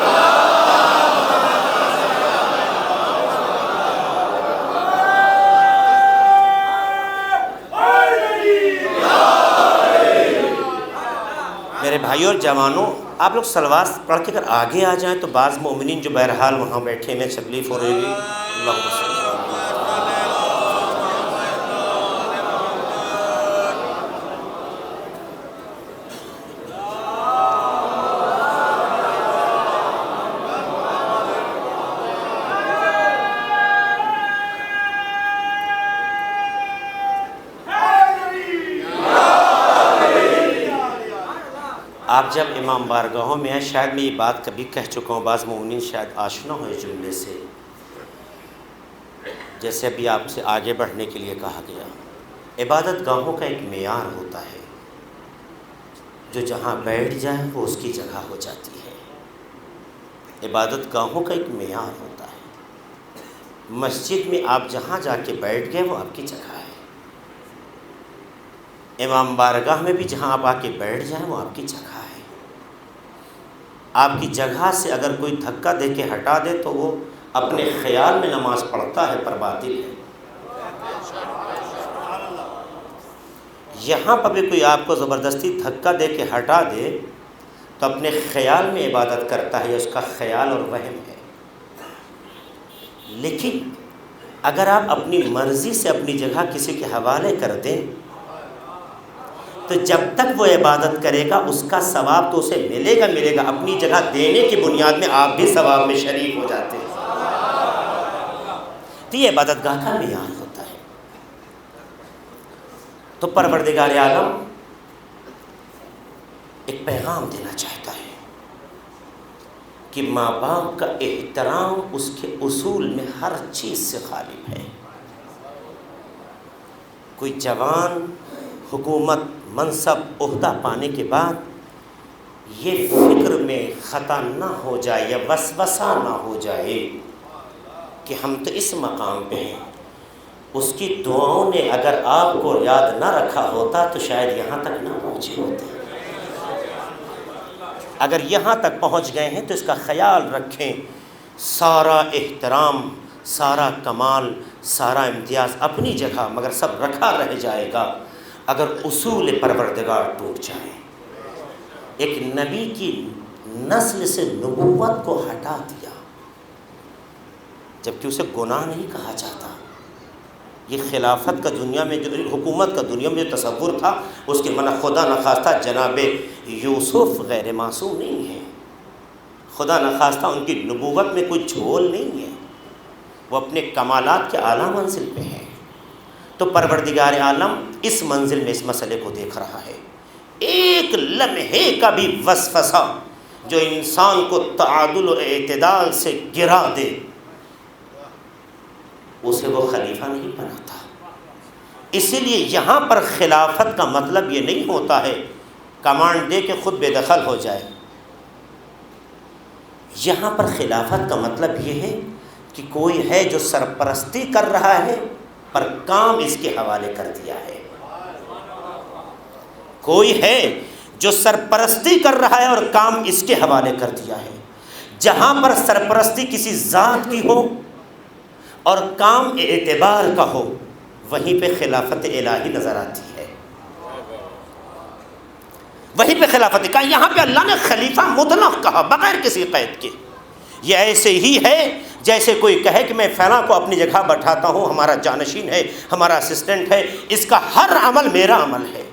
میرے بھائیوں اور جوانوں، آپ لوگ سلوات پڑھ کے اگر آگے آ جائیں تو بعض مومنین جو بہرحال وہاں بیٹھے میں تکلیف ہو رہی ہے، اللہم صلی اللہ۔ آپ جب امام بارگاہوں میں ہیں، شاید میں یہ بات کبھی کہہ چکا ہوں، بعض مومنین شاید آشنا ہو اس جملے سے، جیسے ابھی آپ سے آگے بڑھنے کے لیے کہا گیا، عبادت گاہوں کا ایک معیار ہوتا ہے، جو جہاں بیٹھ جائے وہ اس کی جگہ ہو جاتی ہے۔ عبادت گاہوں کا ایک معیار ہوتا ہے، مسجد میں آپ جہاں جا کے بیٹھ گئے وہ آپ کی جگہ ہے، امام بارگاہ میں بھی جہاں آپ آ کے بیٹھ جائیں وہ آپ کی جگہ ہے۔ آپ کی جگہ سے اگر کوئی دھکا دے کے ہٹا دے تو وہ اپنے خیال میں نماز پڑھتا ہے پر باطل ہے۔ یہاں پر بھی کوئی آپ کو زبردستی دھکا دے کے ہٹا دے تو اپنے خیال میں عبادت کرتا ہے، اس کا خیال اور وہم ہے۔ لیکن اگر آپ اپنی مرضی سے اپنی جگہ کسی کے حوالے کر دیں تو جب تک وہ عبادت کرے گا اس کا ثواب تو اسے ملے گا، اپنی جگہ دینے کی بنیاد میں آپ بھی ثواب میں شریک ہو جاتے ہیں۔ تو یہ عبادت گاہ کا معیار ہوتا ہے۔ تو پروردگار عالم ایک پیغام دینا چاہتا ہے کہ ماں باپ کا احترام اس کے اصول میں ہر چیز سے غالب ہے۔ کوئی جوان حکومت، منصب، عہدہ پانے کے بعد یہ فکر میں خطا نہ ہو جائے یا وسوسہ نہ ہو جائے کہ ہم تو اس مقام پہ ہیں، اس کی دعاؤں نے اگر آپ کو یاد نہ رکھا ہوتا تو شاید یہاں تک نہ پہنچے ہوتے۔ اگر یہاں تک پہنچ گئے ہیں تو اس کا خیال رکھیں، سارا احترام، سارا کمال، سارا امتیاز اپنی جگہ، مگر سب رکھا رہ جائے گا اگر اصول پروردگار ٹوٹ جائے۔ ایک نبی کی نسل سے نبوت کو ہٹا دیا جبکہ اسے گناہ نہیں کہا جاتا۔ یہ خلافت کا دنیا میں جو، حکومت کا دنیا میں جو تصور تھا، اس کے منع خدا نخواستہ جناب یوسف غیر معصوم نہیں ہے، خدا نخواستہ ان کی نبوت میں کوئی جھول نہیں ہے، وہ اپنے کمالات کے اعلیٰ منزل پہ ہیں۔ تو پروردگار عالم اس منزل میں اس مسئلے کو دیکھ رہا ہے۔ ایک لمحے کا بھی وسوسہ جو انسان کو تعادل و اعتدال سے گرا دے، اسے وہ خلیفہ نہیں بناتا۔ اسی لیے یہاں پر خلافت کا مطلب یہ نہیں ہوتا ہے کمانڈ دے کے خود بے دخل ہو جائے۔ یہاں پر خلافت کا مطلب یہ ہے کہ کوئی ہے جو سرپرستی کر رہا ہے پر کام اس کے حوالے کر دیا ہے، کوئی ہے جو سرپرستی کر رہا ہے اور کام اس کے حوالے کر دیا ہے۔ جہاں پر سرپرستی کسی ذات کی ہو اور کام اعتبار کا ہو، وہیں پہ خلافت الہی نظر آتی ہے، وہیں پہ خلافت کا۔ یہاں پہ اللہ نے خلیفہ مطلق کہا بغیر کسی قید کے۔ یہ ایسے ہی ہے جیسے کوئی کہے کہ میں فلاں کو اپنی جگہ بٹھاتا ہوں، ہمارا جانشین ہے، ہمارا اسسٹنٹ ہے، اس کا ہر عمل میرا عمل ہے،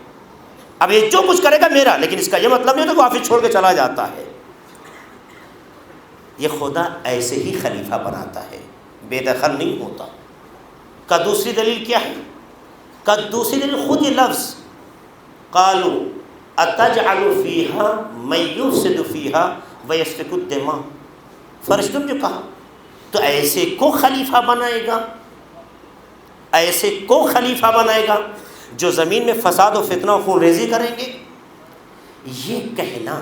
اب یہ جو کچھ کرے گا میرا، لیکن اس کا یہ مطلب نہیں تو وہ آفس چھوڑ کے چلا جاتا ہے۔ یہ خدا ایسے ہی خلیفہ بناتا ہے، بے دخل نہیں ہوتا۔ کا دوسری دلیل کیا ہے؟ کا دوسری دلیل خود یہ لفظ قالوا اتجعل فیها من یفسد فیها ویسفک الدماء، فرشتوں نے جو کہا تو ایسے کو خلیفہ بنائے گا، ایسے کو خلیفہ بنائے گا جو زمین میں فساد و فتنہ و خون ریزی کریں گے۔ یہ کہنا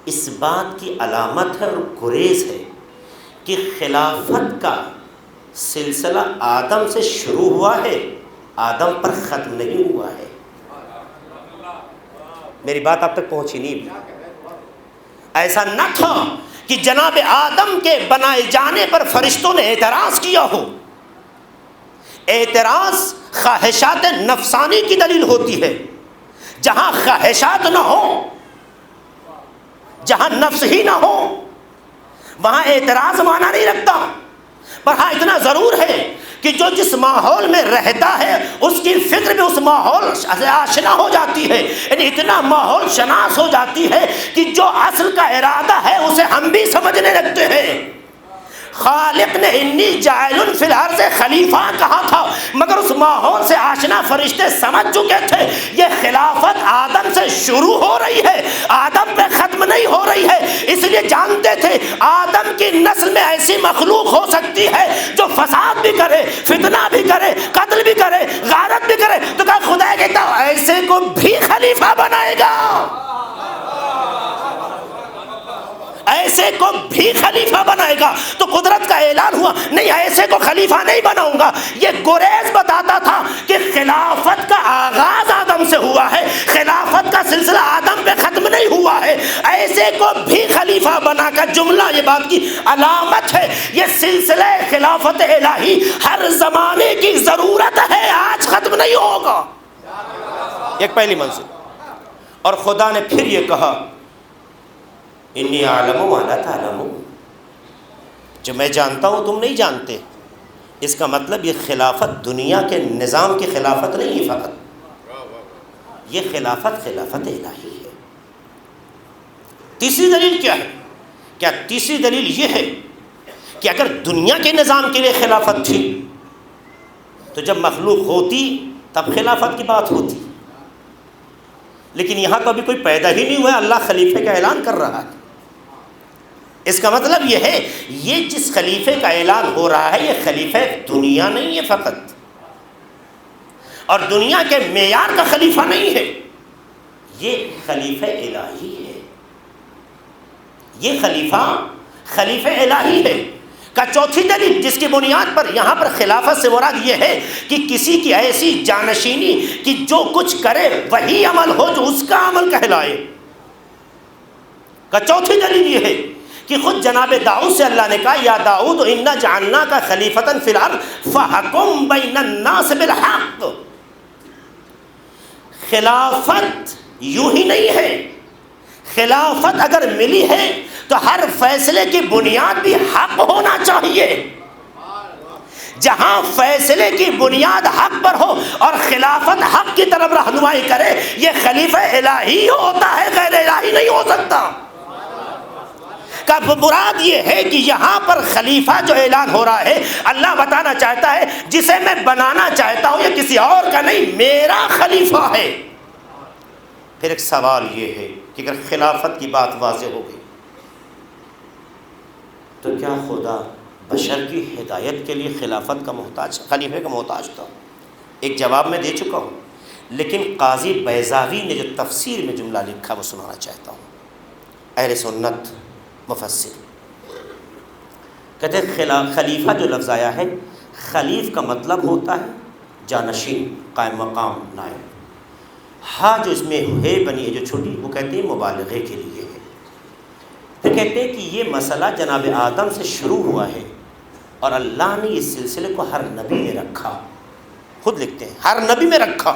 اس بات کی علامت ہے اور گریز ہے کہ خلافت کا سلسلہ آدم سے شروع ہوا ہے، آدم پر ختم نہیں ہوا ہے۔ میری بات آپ تک پہنچی نہیں؟ ایسا نہ تھا کہ جناب آدم کے بنائے جانے پر فرشتوں نے اعتراض کیا ہو۔ اعتراض خواہشات نفسانی کی دلیل ہوتی ہے۔ جہاں خواہشات نہ ہو، جہاں نفس ہی نہ ہو، وہاں اعتراض معنی نہیں رکھتا۔ پر ہاں اتنا ضرور ہے کہ جو جس ماحول میں رہتا ہے اس کی فکر میں اس ماحول سے آشنا ہو جاتی ہے، یعنی اتنا ماحول شناس ہو جاتی ہے کہ جو اصل کا ارادہ ہے اسے ہم بھی سمجھنے لگتے ہیں۔ خالق نے انی جاعل فی الارض خلیفہ کہا تھا، مگر اس ماحول سے آشنا فرشتے سمجھ چکے تھے یہ خلافت آدم سے شروع ہو رہی ہے، آدم پہ ختم نہیں ہو رہی ہے۔ اس لیے جانتے تھے آدم کی نسل میں ایسی مخلوق ہو سکتی ہے جو فساد بھی کرے، فتنہ بھی کرے، قتل بھی کرے، غارت بھی کرے، تو کہا خدا کہتا ایسے کو بھی خلیفہ بنائے گا، ایسے کو بھی خلیفہ بنائے گا۔ تو قدرت کا اعلان ہوا نہیں، ایسے کو خلیفہ نہیں بناؤں گا۔ یہ گریز بتاتا تھا کہ خلافت کا آغاز آدم سے ہوا ہے، خلافت کا سلسلہ آدم پہ ختم نہیں ہوا ہے۔ ایسے کو بھی خلیفہ بنا کر جملہ یہ بات کی علامت ہے یہ سلسلہ خلافت الہی ہر زمانے کی ضرورت ہے، آج ختم نہیں ہوگا۔ ایک پہلی منزل۔ اور خدا نے پھر یہ کہا انی اعلم ما لا تعلمون، جو میں جانتا ہوں تم نہیں جانتے۔ اس کا مطلب یہ خلافت دنیا کے نظام کی خلافت نہیں ہے، فقط یہ خلافت الہی ہے۔ تیسری دلیل کیا ہے؟ کیا تیسری دلیل یہ ہے کہ اگر دنیا کے نظام کے لیے خلافت تھی تو جب مخلوق ہوتی تب خلافت کی بات ہوتی، لیکن یہاں تو ابھی کوئی پیدا ہی نہیں ہوا ہے، اللہ خلیفے کا اعلان کر رہا ہے۔ اس کا مطلب یہ ہے یہ جس خلیفے کا اعلان ہو رہا ہے یہ خلیفہ دنیا نہیں ہے فقط، اور دنیا کے معیار کا خلیفہ نہیں ہے، یہ خلیفہ الہی ہے، یہ خلیفہ الہی ہے۔ کا چوتھی دلیل جس کی بنیاد پر یہاں پر خلافت سے مراد یہ ہے کہ کسی کی ایسی جانشینی کہ جو کچھ کرے وہی عمل ہو جو اس کا عمل کہلائے۔ کا چوتھی دلیل یہ ہے کہ خود جناب داؤد سے اللہ نے کہا یا داؤد انا جعلناک خلیفۃ فی الارض فحکم بین الناس بالحق. خلافت یوں ہی نہیں ہے، خلافت اگر ملی ہے تو ہر فیصلے کی بنیاد بھی حق ہونا چاہیے. جہاں فیصلے کی بنیاد حق پر ہو اور خلافت حق کی طرف رہنمائی کرے، یہ خلیفہ الہی ہوتا ہے، غیر الہی نہیں ہو سکتا. کا مراد یہ ہے کہ یہاں پر خلیفہ جو اعلان ہو رہا ہے، اللہ بتانا چاہتا ہے جسے میں بنانا چاہتا ہوں یہ کسی اور کا نہیں، میرا خلیفہ ہے. پھر ایک سوال یہ ہے کہ اگر خلافت کی بات واضح ہو گئی تو کیا خدا بشر کی ہدایت کے لیے خلافت کا محتاج، خلیفے کا محتاج تھا؟ ایک جواب میں دے چکا ہوں، لیکن قاضی بیضاوی نے جو تفسیر میں جملہ لکھا وہ سنانا چاہتا ہوں. اہل سنت مفسر کہتے ہیں خلیفہ جو لفظ آیا ہے، خلیف کا مطلب ہوتا ہے جانشین، قائم مقام، نائب. ہاں جو اس میں ہے بنی ہے جو چھوٹی، وہ کہتے ہیں مبالغے کے لیے ہے. پھر کہتے ہیں کہ یہ مسئلہ جناب آدم سے شروع ہوا ہے اور اللہ نے اس سلسلے کو ہر نبی میں رکھا. خود لکھتے ہیں ہر نبی میں رکھا.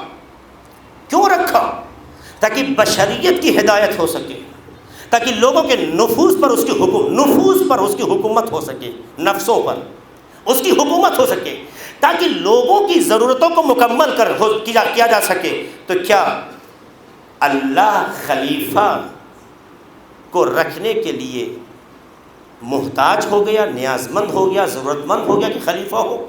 کیوں رکھا؟ تاکہ بشریت کی ہدایت ہو سکے، تاکہ لوگوں کے نفوس پر اس کی حکومت ہو سکے، نفسوں پر اس کی حکومت ہو سکے، تاکہ لوگوں کی ضرورتوں کو مکمل کیا جا سکے. تو کیا اللہ خلیفہ کو رکھنے کے لیے محتاج ہو گیا، نیاز مند ہو گیا، ضرورت مند ہو گیا کہ خلیفہ ہو؟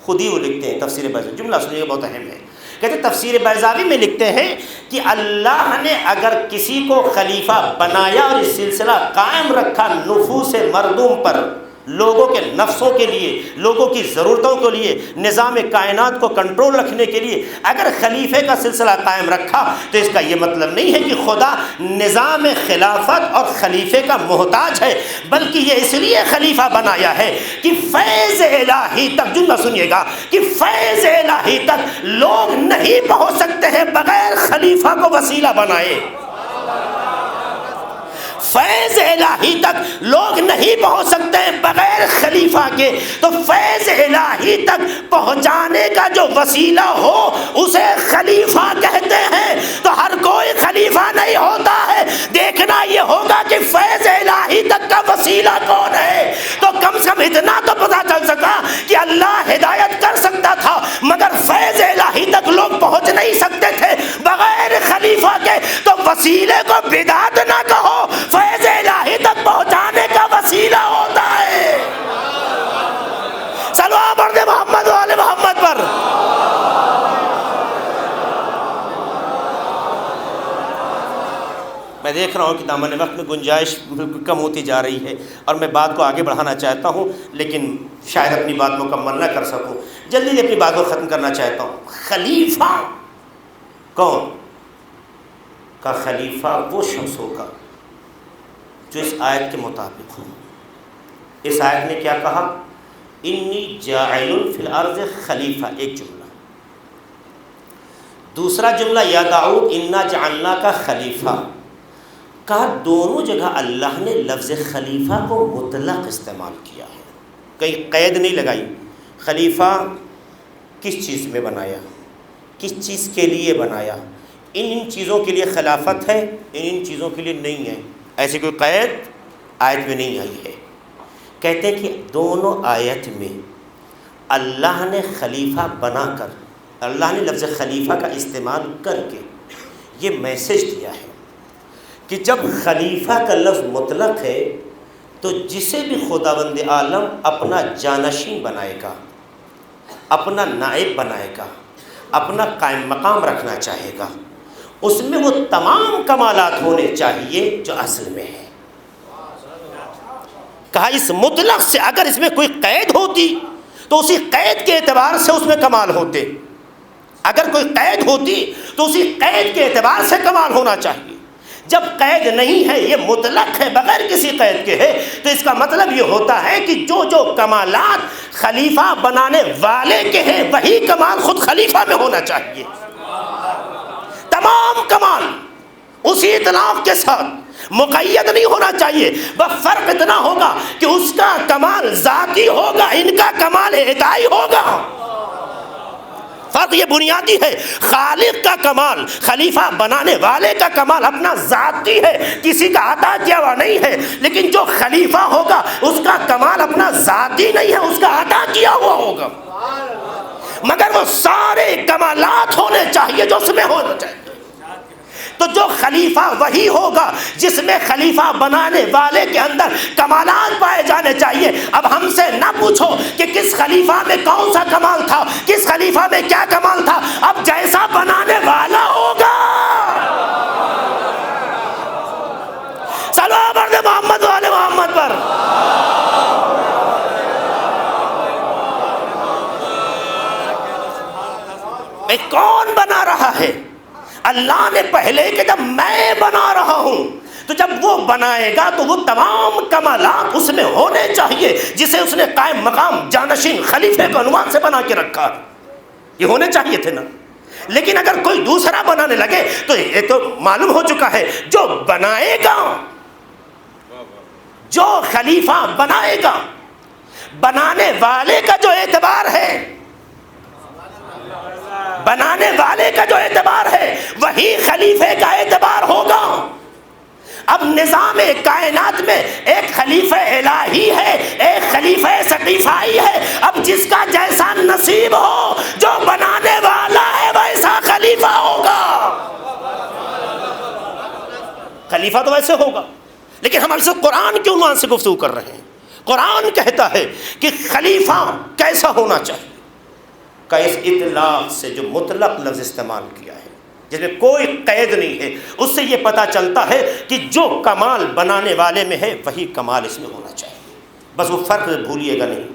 خود ہی وہ لکھتے ہیں تفسیر بیضاوی، جملہ سنیے بہت اہم ہے. کہتے ہیں تفسیر بیضاوی میں لکھتے ہیں کہ اللہ نے اگر کسی کو خلیفہ بنایا اور اس سلسلہ قائم رکھا نفوس مردوم پر، لوگوں کے نفسوں کے لیے، لوگوں کی ضرورتوں کے لیے، نظام کائنات کو کنٹرول رکھنے کے لیے اگر خلیفے کا سلسلہ قائم رکھا، تو اس کا یہ مطلب نہیں ہے کہ خدا نظام خلافت اور خلیفے کا محتاج ہے، بلکہ یہ اس لیے خلیفہ بنایا ہے کہ فیض الہی تک، جملہ سنیے گا، کہ فیض الہی تک لوگ نہیں پہنچ سکتے ہیں بغیر خلیفہ کو وسیلہ بنائے. فیض الہی تک لوگ نہیں پہنچ سکتے ہیں بغیر خلیفہ کے. تو فیض الہی تک پہنچانے کا جو وسیلہ ہو اسے خلیفہ کہتے ہیں. تو ہر کوئی خلیفہ نہیں ہوتا ہے، دیکھنا یہ ہوگا کہ فیض الہی تک کا وسیلہ کون ہے. تو کم سے کم اتنا تو پتہ چل سکا کہ اللہ ہدایت کر سکتا تھا، مگر فیض الہی تک لوگ پہنچ نہیں سکتے تھے بغیر خلیفہ کے. تو وسیلے کو بدعت نہ کہو، فیض الہی تک پہنچانے کا وسیلہ ہوتا ہے. چلو آپ مرد محمد والے محمد پر. میں دیکھ رہا ہوں کہ دامن وقت میں گنجائش کم ہوتی جا رہی ہے اور میں بات کو آگے بڑھانا چاہتا ہوں، لیکن شاید اپنی بات مکمل نہ کر سکوں. جلدی اپنی بات کو ختم کرنا چاہتا ہوں. خلیفہ کون کا؟ خلیفہ وہ شخص ہوگا جو اس آیت کے مطابق ہو. اس آیت نے کیا کہا؟ انی جاعل فی الارض خلیفہ، ایک جملہ. دوسرا جملہ یا داؤد انا جعلناک خلیفہ. کہا دونوں جگہ اللہ نے لفظ خلیفہ کو مطلق استعمال کیا ہے، کہیں قید نہیں لگائی. خلیفہ کس چیز میں بنایا، کس چیز کے لیے بنایا؟ ان چیزوں کے لیے خلافت ہے، ان چیزوں کے لیے نہیں ہے، ایسی کوئی قید آیت میں نہیں آئی ہے. کہتے ہیں کہ دونوں آیت میں اللہ نے خلیفہ بنا کر، اللہ نے لفظ خلیفہ کا استعمال کر کے یہ میسج دیا ہے کہ جب خلیفہ کا لفظ مطلق ہے تو جسے بھی خداوند عالم اپنا جانشین بنائے گا، اپنا نائب بنائے گا، اپنا قائم مقام رکھنا چاہے گا، اس میں وہ تمام کمالات ہونے چاہیے جو اصل میں ہے. کہا اس مطلق سے اگر اس میں کوئی قید ہوتی تو اسی قید کے اعتبار سے اس میں کمال ہوتے. اگر کوئی قید ہوتی تو اسی قید کے اعتبار سے کمال ہونا چاہیے. جب قید نہیں ہے، یہ مطلق ہے، بغیر کسی قید کے ہے، تو اس کا مطلب یہ ہوتا ہے کہ جو جو کمالات خلیفہ بنانے والے کے ہیں وہی کمال خود خلیفہ میں ہونا چاہیے. تمام کمال اسی اطلاق کے ساتھ مقید نہیں ہونا چاہیے، بس فرق اتنا ہوگا کہ اس کا کمال ذاتی ہوگا، ان کا کمال ادائی ہوگا۔ فرق یہ بنیادی ہے۔ خالق کا کمال، خلیفہ بنانے والے کا کمال اپنا ذاتی ہے، کسی کا عطا کیا ہوا نہیں ہے، لیکن جو خلیفہ ہوگا اس کا کمال اپنا ذاتی نہیں ہے، اس کا عطا کیا ہوا ہوگا، مگر وہ سارے کمالات ہونے چاہیے جو اس میں ہونا چاہیے۔ تو جو خلیفہ وہی ہوگا جس میں خلیفہ بنانے والے کے اندر کمالات پائے جانے چاہیے۔ اب ہم سے نہ پوچھو کہ کس خلیفہ میں کون سا کمال تھا، کس خلیفہ میں کیا کمال تھا، اب جیسا بنانے والا ہوگا۔ سلام علیہ محمد والے محمد پر۔ کون بنا رہا ہے؟ اللہ نے پہلے کہ جب میں بنا رہا ہوں، تو جب وہ بنائے گا تو وہ تمام کمالات اس میں ہونے چاہیے جسے اس نے قائم مقام جانشین خلیفے کو عنوان سے بنا کے رکھا، یہ ہونے چاہیے تھے نا۔ لیکن اگر کوئی دوسرا بنانے لگے تو یہ تو معلوم ہو چکا ہے، جو بنائے گا، جو خلیفہ بنائے گا، بنانے والے کا جو اعتبار ہے، بنانے والے کا جو اعتبار ہے وہی خلیفے کا اعتبار ہوگا۔ اب نظام کائنات میں ایک خلیفہ الہی ہے، ایک خلیفہ سقیفائی ہے۔ اب جس کا جیسا نصیب ہو، جو بنانے والا ہے ویسا خلیفہ ہوگا۔ خلیفہ تو ویسے ہوگا، لیکن ہم اس قرآن کے عنوان سے گفتگو کر رہے ہیں۔ قرآن کہتا ہے کہ خلیفہ کیسا ہونا چاہیے، کا اس اطلاق سے جو مطلق لفظ استعمال کیا ہے، جس میں کوئی قید نہیں ہے، اس سے یہ پتہ چلتا ہے کہ جو کمال بنانے والے میں ہے وہی کمال اس میں ہونا چاہیے، بس وہ فرق بھولیے گا نہیں۔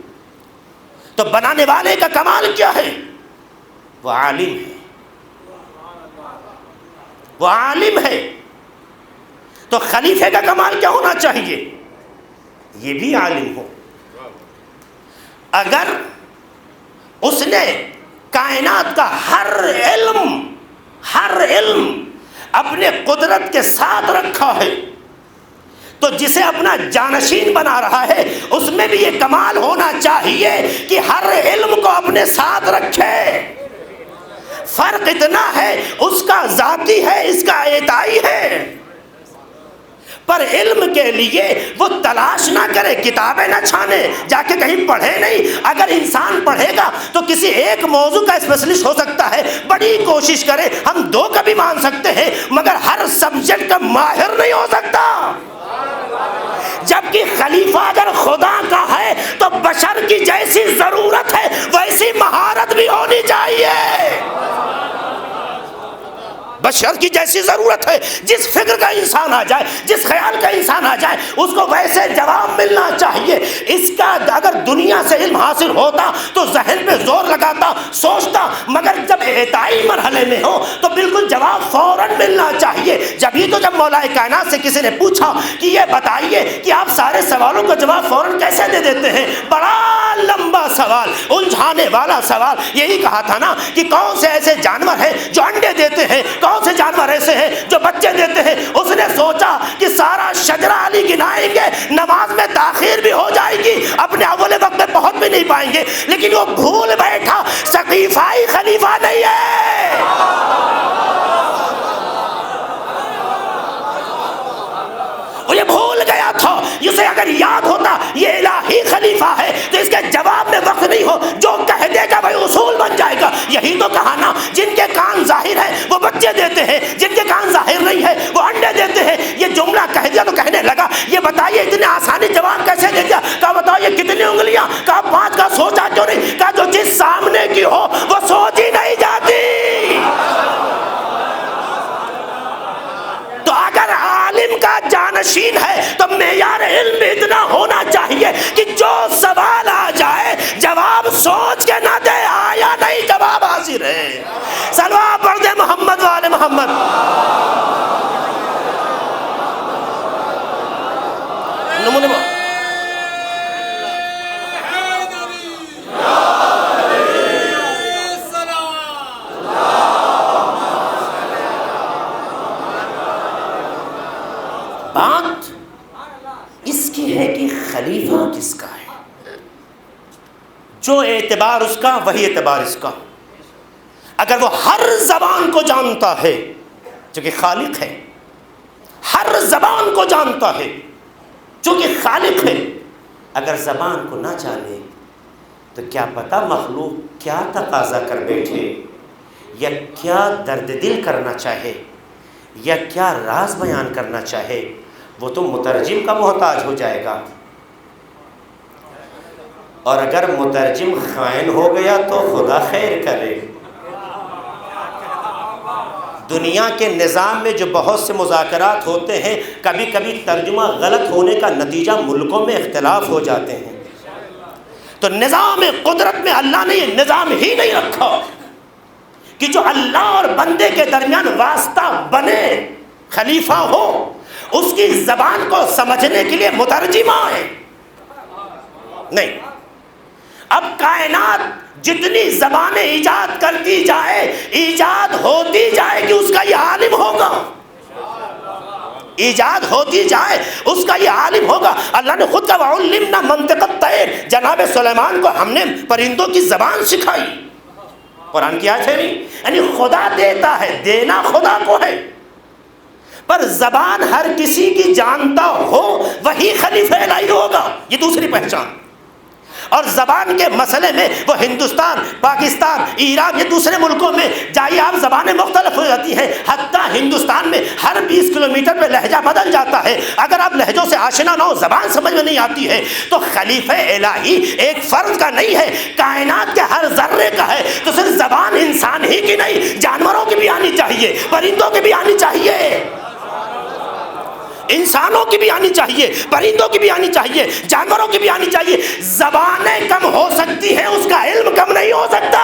تو بنانے والے کا کمال کیا ہے؟ وہ عالم ہے، وہ عالم ہے۔ تو خلیفے کا کمال کیا ہونا چاہیے؟ یہ بھی عالم ہو۔ اگر اس نے کائنات کا ہر علم اپنے قدرت کے ساتھ رکھا ہے، تو جسے اپنا جانشین بنا رہا ہے اس میں بھی یہ کمال ہونا چاہیے کہ ہر علم کو اپنے ساتھ رکھے۔ فرق اتنا ہے، اس کا ذاتی ہے، اس کا اعطائی ہے، پر علم کے لیے وہ تلاش نہ کرے، کتابیں نہ چھانے، جا کے کہیں پڑھے نہیں۔ اگر انسان پڑھے گا تو کسی ایک موضوع کا اسپیشلسٹ ہو سکتا ہے، بڑی کوشش کرے، ہم 2 کا بھی مان سکتے ہیں، مگر ہر سبجیکٹ کا ماہر نہیں ہو سکتا۔ جبکہ خلیفہ اگر خدا کا ہے تو بشر کی جیسی ضرورت ہے ویسی مہارت بھی ہونی چاہیے۔ بشر کی جیسی ضرورت ہے، جس فکر کا انسان آ جائے، جس خیال کا انسان آ جائے، اس کو ویسے جواب ملنا چاہیے۔ اس کا اگر دنیا سے علم حاصل ہوتا تو ذہن پہ زور لگاتا، سوچتا، مگر جب اعطائی مرحلے میں ہو تو بالکل جواب فوراً ملنا چاہیے۔ جبھی تو جب مولا کائنات سے کسی نے پوچھا کہ یہ بتائیے کہ آپ سارے سوالوں کا جواب فوراً کیسے دے دیتے ہیں، بڑا لمبا سوال، الجھانے والا سوال، یہی کہا تھا نا کہ کون سے ایسے جانور ہیں جو انڈے دیتے ہیں، کون سے جانور ایسے ہیں جو بچے دیتے ہیں۔ اس نے سوچا کہ سارا شجرہ علی گنائیں گے، نماز میں تاخیر بھی ہو جائے گی، اپنے اول وقت میں پہنچ بھی نہیں پائیں گے، لیکن وہ بھول بیٹھا سقیفائی خلیفہ نہیں ہے۔ وہ یہ بھول گیا تھا، اسے اگر یاد ہوتا یہ الہی خلیفہ ہے تو اس کے جواب میں وقت نہیں ہو، جو کہہ دے گا وہی اصول بن جائے گا۔ یہی تو کہا نا، جن کے کان ظاہر ہے وہ بچے دیتے ہیں، جن کے کان ظاہر نہیں ہے وہ انڈے دیتے ہیں۔ یہ جملہ کہہ دیا تو کہنے لگا یہ بتائیے اتنے آسانی جواب کیسے دے دیا؟ کہا بتاؤ یہ کتنی انگلیاں؟ کہا 5۔ کا سوچا کیوں نہیں؟ کہا جو چیز سامنے کی ہو وہ سوچ ہی نہیں جاتی۔ تو اگر عالم کا جانشین ہے تو معیار علم بھی اتنا ہونا چاہیے کہ جو سوال آ جائے جواب سوچ کے نہ دے، آیا نہیں جواب حاضر ہے۔ صلوات پڑھ دے محمد والے محمد۔ بات اس کی ہے کہ خلیفہ کس کا ہے. جو اعتبار اس کا وہی اعتبار اس کا. اگر وہ ہر زبان کو جانتا ہے چونکہ خالق ہے، ہر زبان کو جانتا ہے چونکہ خالق ہے، اگر زبان کو نہ جانے تو کیا پتہ مخلوق کیا تقاضا کر بیٹھے، یا کیا درد دل کرنا چاہے، یا کیا راز بیان کرنا چاہے. وہ تو مترجم کا محتاج ہو جائے گا. اور اگر مترجم خائن ہو گیا تو خدا خیر کرے. دنیا کے نظام میں جو بہت سے مذاکرات ہوتے ہیں، کبھی کبھی ترجمہ غلط ہونے کا نتیجہ ملکوں میں اختلاف ہو جاتے ہیں. تو نظام قدرت میں اللہ نے یہ نظام ہی نہیں رکھا کہ جو اللہ اور بندے کے درمیان واسطہ بنے، خلیفہ ہو، اس کی زبان کو سمجھنے کے لیے مترجم آئے. نہیں، اب کائنات جتنی زبانیں ایجاد کرتی جائے، ایجاد ہوتی جائے کہ اس کا یہ عالم ہوگا، ایجاد ہوتی جائے اس کا یہ عالم ہوگا. اللہ نے خود کہا وَعُلِّمْنَا مَنْطِقَ الطَّيْرِ، جناب سلیمان کو ہم نے پرندوں کی زبان سکھائی. قرآن کی آیت ہے نہیں، یعنی خدا دیتا ہے، دینا خدا کو ہے، پر زبان ہر کسی کی جانتا ہو وہی خلیفہ الہی ہوگا. یہ دوسری پہچان. اور زبان کے مسئلے میں وہ ہندوستان، پاکستان، ایران، یہ دوسرے ملکوں میں جائیے آپ، زبانیں مختلف ہو جاتی ہیں. حتیٰ ہندوستان میں ہر 20 کلومیٹر پہ لہجہ بدل جاتا ہے. اگر آپ لہجوں سے آشنا نہ ہو، زبان سمجھ میں نہیں آتی ہے، تو خلیفہ الہی ایک فرد کا نہیں ہے، کائنات کے ہر ذرے کا ہے. تو صرف زبان انسان ہی کی نہیں، جانوروں کی بھی آنی چاہیے، پرندوں کی بھی آنی چاہیے، انسانوں کی بھی آنی چاہیے، پرندوں کی بھی آنی چاہیے، جانوروں کی بھی آنی چاہیے. زبانیں کم ہو سکتی ہیں، اس کا علم کم نہیں ہو سکتا.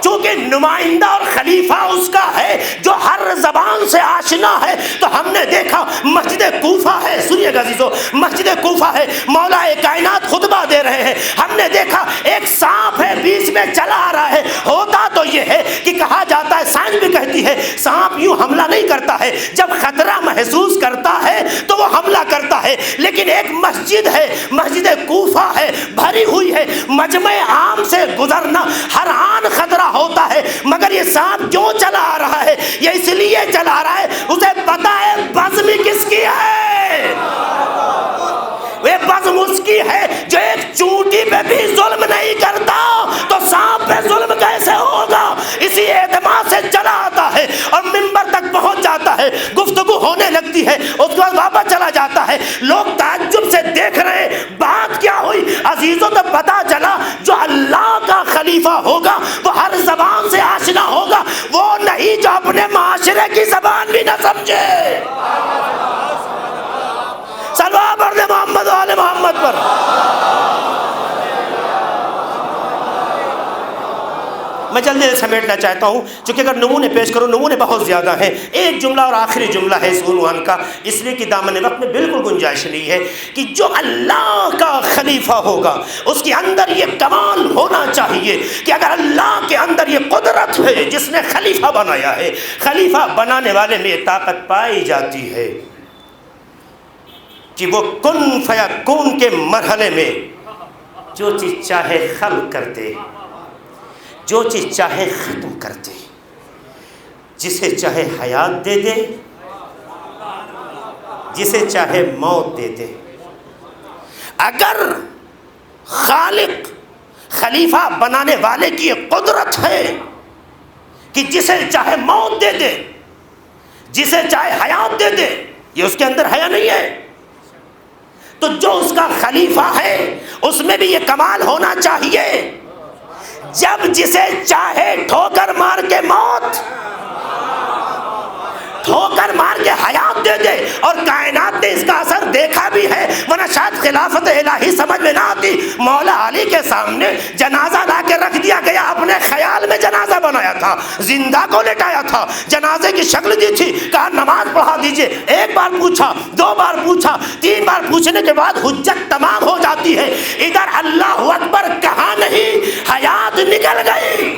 چونکہ نمائندہ اور خلیفہ اس کا ہے جو ہر زبان سے آشنا ہے. تو ہم نے دیکھا مسجد کوفہ ہے، سنیے گا عزیزو، مسجد کوفہ ہے، مولا کائنات خطبہ دے رہے ہیں. ہم نے دیکھا ایک سانپ ہے بیچ میں چلا آ رہا ہے. ہوتا تو یہ ہے کہ کہا جاتا ہے، سائنس بھی کہتی ہے، سانپ یوں حملہ نہیں کرتا ہے، جب خطرہ محسوس کرتا ہے تو وہ حملہ کرتا ہے. لیکن ایک مسجد ہے، مسجد کوفہ ہے، بھری ہوئی ہے، مجمع عام سے گزرنا ہر آن خطرہ ہوتا ہے. مگر یہ سانپ کیوں چلا آ رہا ہے؟ یہ اس لیے چلا آ رہا ہے، اسے پتا ہے بزم کس کی ہے. وہ بزم اس کی ہے جو ایک چونٹی پہ بھی ظلم نہیں کرتا، تو سانپ پہ ظلم کیسے ہوگا؟ اسی اعتماد سے چلا آتا ہے اور منبر تک پہنچ جاتا ہے، گفتگو ہونے لگتی ہے، اس کے بعد واپس چلا جاتا ہے. لوگ تعجب سے دیکھ رہے ہیں بات کیا ہوئی. عزیزوں تو پتا چلا جو اللہ کا خلیفہ ہوگا وہ ہر زبان سے آشنا ہوگا، وہ نہیں جو اپنے معاشرے کی زبان بھی نہ سمجھے. صلوات پڑھ محمد و آل محمد پر. میں جلدی سے سمیٹنا چاہتا ہوں چونکہ اگر نمونے پیش کروں، نمونے بہت زیادہ ہیں. ایک جملہ اور آخری جملہ ہے اس عنوان کا، اس لیے کہ دامن وقت میں بالکل گنجائش نہیں ہے، کہ جو اللہ کا خلیفہ ہوگا اس کے اندر یہ کمال ہونا چاہیے کہ اگر اللہ کے اندر یہ قدرت ہے جس نے خلیفہ بنایا ہے، خلیفہ بنانے والے میں یہ طاقت پائی جاتی ہے کہ وہ کن فیکون کے مرحلے میں جو چیز چاہے خلق کر دے، جو چیز چاہے ختم کر دے، جسے چاہے حیات دے دے، جسے چاہے موت دے دے. اگر خالق خلیفہ بنانے والے کی یہ قدرت ہے کہ جسے چاہے موت دے دے، جسے چاہے حیات دے دے، یہ اس کے اندر حیا نہیں ہے، تو جو اس کا خلیفہ ہے اس میں بھی یہ کمال ہونا چاہیے جب جسے چاہے ٹھوکر مار کے موت، ٹھوکر مار کے حیات دے دے. اور کائنات نے اس کا اثر دیکھا بھی ہے، ورنہ شاید خلافت الہی سمجھ میں نہ آتی. مولا علی کے سامنے جنازہ لا کے رکھ دیا گیا، اپنے خیال میں جنازہ بنایا تھا، زندہ کو لٹایا تھا، جنازے کی شکل دی تھی، کہا نماز پڑھا دیجئے. ایک بار پوچھا، 2 بار پوچھا، 3 بار پوچھنے کے بعد حجت تمام ہو جاتی ہے. ادھر اللہ اکبر کہا نہیں، حیات نکل گئی.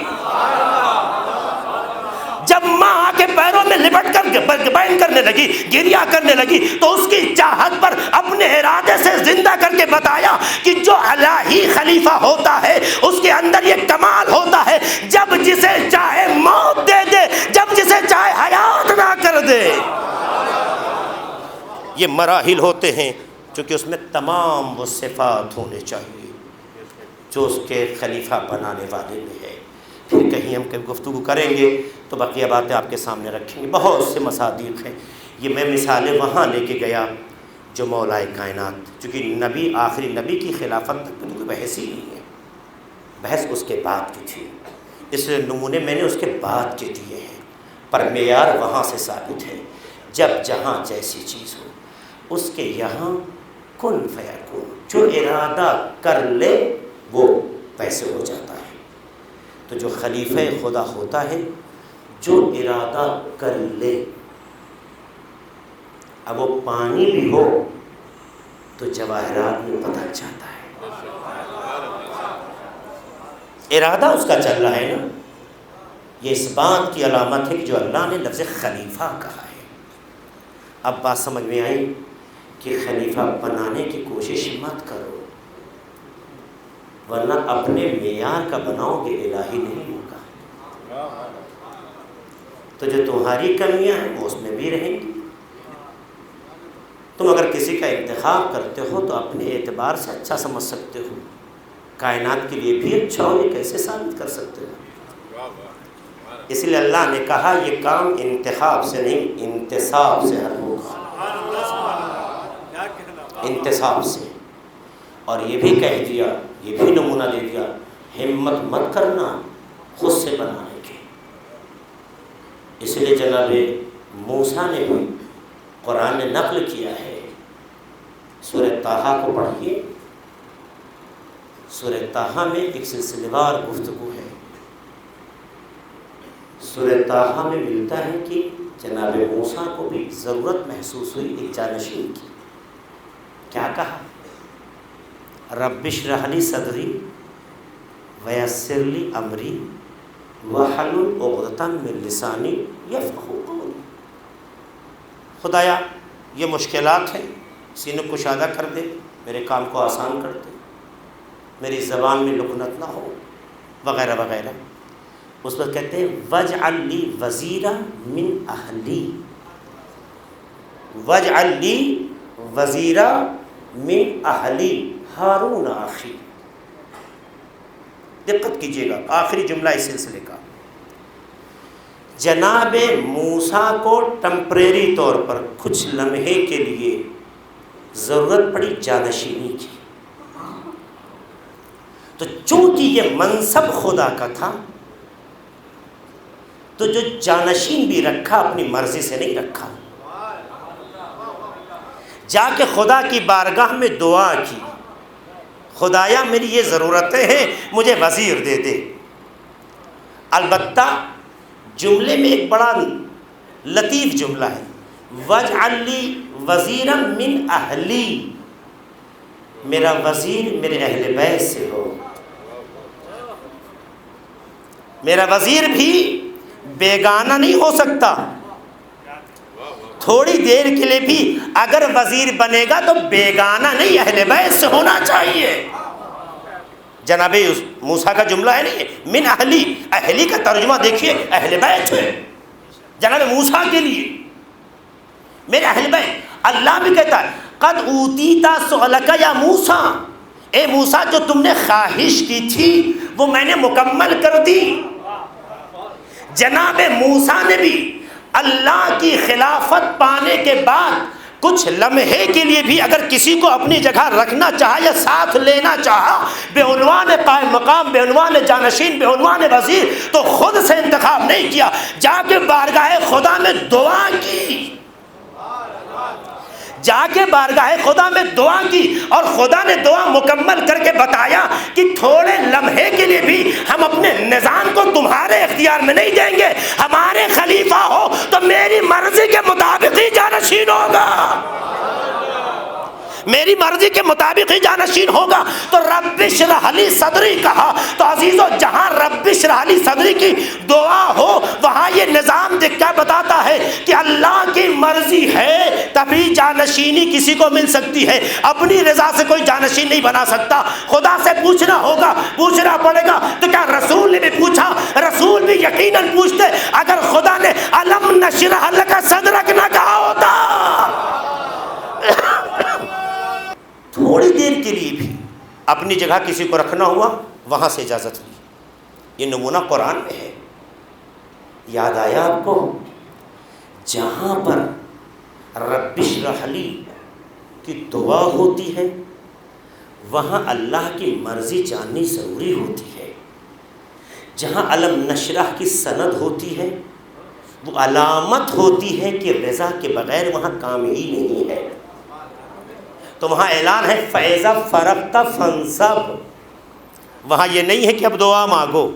جب اماں آ کے پیروں میں لپٹ کر بین کرنے لگی، گریا کرنے لگی، تو اس کی چاہت پر اپنے ارادے سے زندہ کر کے بتایا کہ جو الہی خلیفہ ہوتا ہے اس کے اندر یہ کمال ہوتا ہے، جب جسے چاہے موت دے دے، جب جسے چاہے حیات نہ کر دے۔ یہ مراحل ہوتے ہیں چونکہ اس میں تمام وہ صفات ہونے چاہیے جو اس کے خلیفہ بنانے والے میں ہے۔ پھر کہیں ہم گفتگو کریں گے تو بقیہ باتیں آپ کے سامنے رکھیں گے، بہت سے مصادیق ہیں۔ یہ میں مثالیں وہاں لے کے گیا جو مولائے کائنات، چونکہ نبی آخری نبی کی خلافت تک کوئی بحث ہی نہیں ہے، بحث اس کے بعد کی تھی، اس نمونے میں نے اس کے بعد کے دیے ہیں، پر معیار وہاں سے ثابت ہے، جب جہاں جیسی چیز ہو اس کے یہاں کن فیکون، جو ارادہ کر لے وہ ویسے ہو جاتا ہے۔ تو جو خلیفہ خدا ہوتا ہے جو ارادہ کر لے، اب وہ پانی بھی ہو تو جواہرات میں بدل جاتا ہے، ارادہ اس کا چل رہا ہے نا۔ یہ اس بات کی علامت ہے کہ جو اللہ نے لفظ خلیفہ کہا ہے۔ اب بات سمجھ میں آئی کہ خلیفہ بنانے کی کوشش مت کرو، ورنہ اپنے معیار کا بناؤ گے الہی نہیں ہوگا۔ تو جو تمہاری کمیاں ہیں وہ اس میں بھی رہیں گی۔ تم اگر کسی کا انتخاب کرتے ہو تو اپنے اعتبار سے اچھا سمجھ سکتے ہو، کائنات کے لیے بھی اچھا ہو، یہ کیسے ثابت کر سکتے ہو؟ اس لیے اللہ نے کہا یہ کام انتخاب سے نہیں انتصاب سے حل ہوگا، انتصاب سے۔ اور یہ بھی کہہ دیا، یہ بھی نمونہ دے دیا، ہمت مت کرنا خود سے بنانے کی۔ اس لیے جناب موسیٰ نے بھی قرآن نے نقل کیا ہے، سورہ طٰہٰ کو پڑھیے، سورہ طٰہٰ میں ایک سلسلہ وار گفتگو ہے۔ سورہ طٰہٰ میں ملتا ہے کہ جناب موسیٰ کو بھی ضرورت محسوس ہوئی ایک جانشین کی۔ کیا کہا؟ رب اشرح لی صدری ویسر لی امری واحلل عقدۃ من لسانی یفقہوا قولی۔ خدایا یہ مشکلات ہیں، سینہ کشادہ کر دے، میرے کام کو آسان کر دے، میری زبان میں لکنت نہ ہو، وغیرہ وغیرہ۔ اس پر کہتے ہیں وَاجْعَلْ لِي وَزِيرًا مِّنْ أَهْلِي، وَاجْعَلْ لِي وَزِيرًا مِّنْ أَهْلِي ہارون اخی۔ دقت کیجیے گا آخری جملہ اس سلسلے کا، جناب موسیٰ کو ٹمپریری طور پر کچھ لمحے کے لیے ضرورت پڑی جانشینی کی، تو چونکہ یہ منصب خدا کا تھا تو جو جانشین بھی رکھا اپنی مرضی سے نہیں رکھا، جا کے خدا کی بارگاہ میں دعا کی، خدایا میری یہ ضرورتیں ہیں، مجھے وزیر دے دے۔ البتہ جملے میں ایک بڑا لطیف جملہ ہے، وَاجْعَلْ لِي وَزِيرًا مِّنْ أَهْلِي، میرا وزیر میرے اہل بیت سے ہو۔ میرا وزیر بھی بیگانہ نہیں ہو سکتا، تھوڑی دیر کے لیے بھی اگر وزیر بنے گا تو بیگانہ نہیں، اہل بیت سے ہونا چاہیے۔ جناب موسیٰ کا جملہ ہے نہیں، من اہلی، اہلی کا ترجمہ دیکھیے اہل بیت ہے، جناب موسیٰ کے لیے میرے اہل بیت۔ اللہ بھی کہتا ہے قد اوتیتا سؤلک یا موسیٰ، اے موسیٰ جو تم نے خواہش کی تھی وہ میں نے مکمل کر دی۔ جناب موسیٰ نے بھی اللہ کی خلافت پانے کے بعد کچھ لمحے کے لیے بھی اگر کسی کو اپنی جگہ رکھنا چاہا یا ساتھ لینا چاہا، بے عنوان قائم مقام، بے عنوان جانشین، بے عنوان وزیر، تو خود سے انتخاب نہیں کیا، جا کے بارگاہ خدا میں دعا کی، جا کے بارگاہ خدا میں دعا کی، اور خدا نے دعا مکمل کر کے بتایا کہ تھوڑے لمحے کے لیے بھی ہم اپنے نظام کو تمہارے اختیار میں نہیں دیں گے، ہمارے خلیفہ ہو تو میری مرضی کے مطابق ہی جانشین ہوگا۔ میری مرضی کے مطابق ہی جانشین ہوگا۔ تو رب اشرح لی صدری کہا تو عزیزو جہاں رب اشرح لی صدری کی دعا ہو وہاں یہ نظام دکھتا بتاتا ہے کہ اللہ کی مرضی ہے تبھی جانشینی کسی کو مل سکتی ہے، اپنی رضا سے کوئی جانشین نہیں بنا سکتا، خدا سے پوچھنا ہوگا، پوچھنا پڑے گا۔ تو کیا رسول نے بھی پوچھا؟ رسول بھی یقیناً پوچھتے، اگر خدا نے الم نشرح لک صدرک نہ کہا ہوتا تھوڑی دیر کے لیے بھی اپنی جگہ کسی کو رکھنا ہوا وہاں سے اجازت لی۔ یہ نمونہ قرآن میں ہے۔ یاد آیا آپ کو جہاں پر رب اشرح لی کی دعا ہوتی ہے وہاں اللہ کی مرضی جاننی ضروری ہوتی ہے۔ جہاں الم نشرح کی سند ہوتی ہے وہ علامت ہوتی ہے کہ رضا کے بغیر وہاں کام ہی نہیں ہے۔ تو وہاں اعلان ہے فَإِذَا فَرَغْتَ فَانْصَبْ، وہاں یہ نہیں ہے کہ اب دعا مانگو،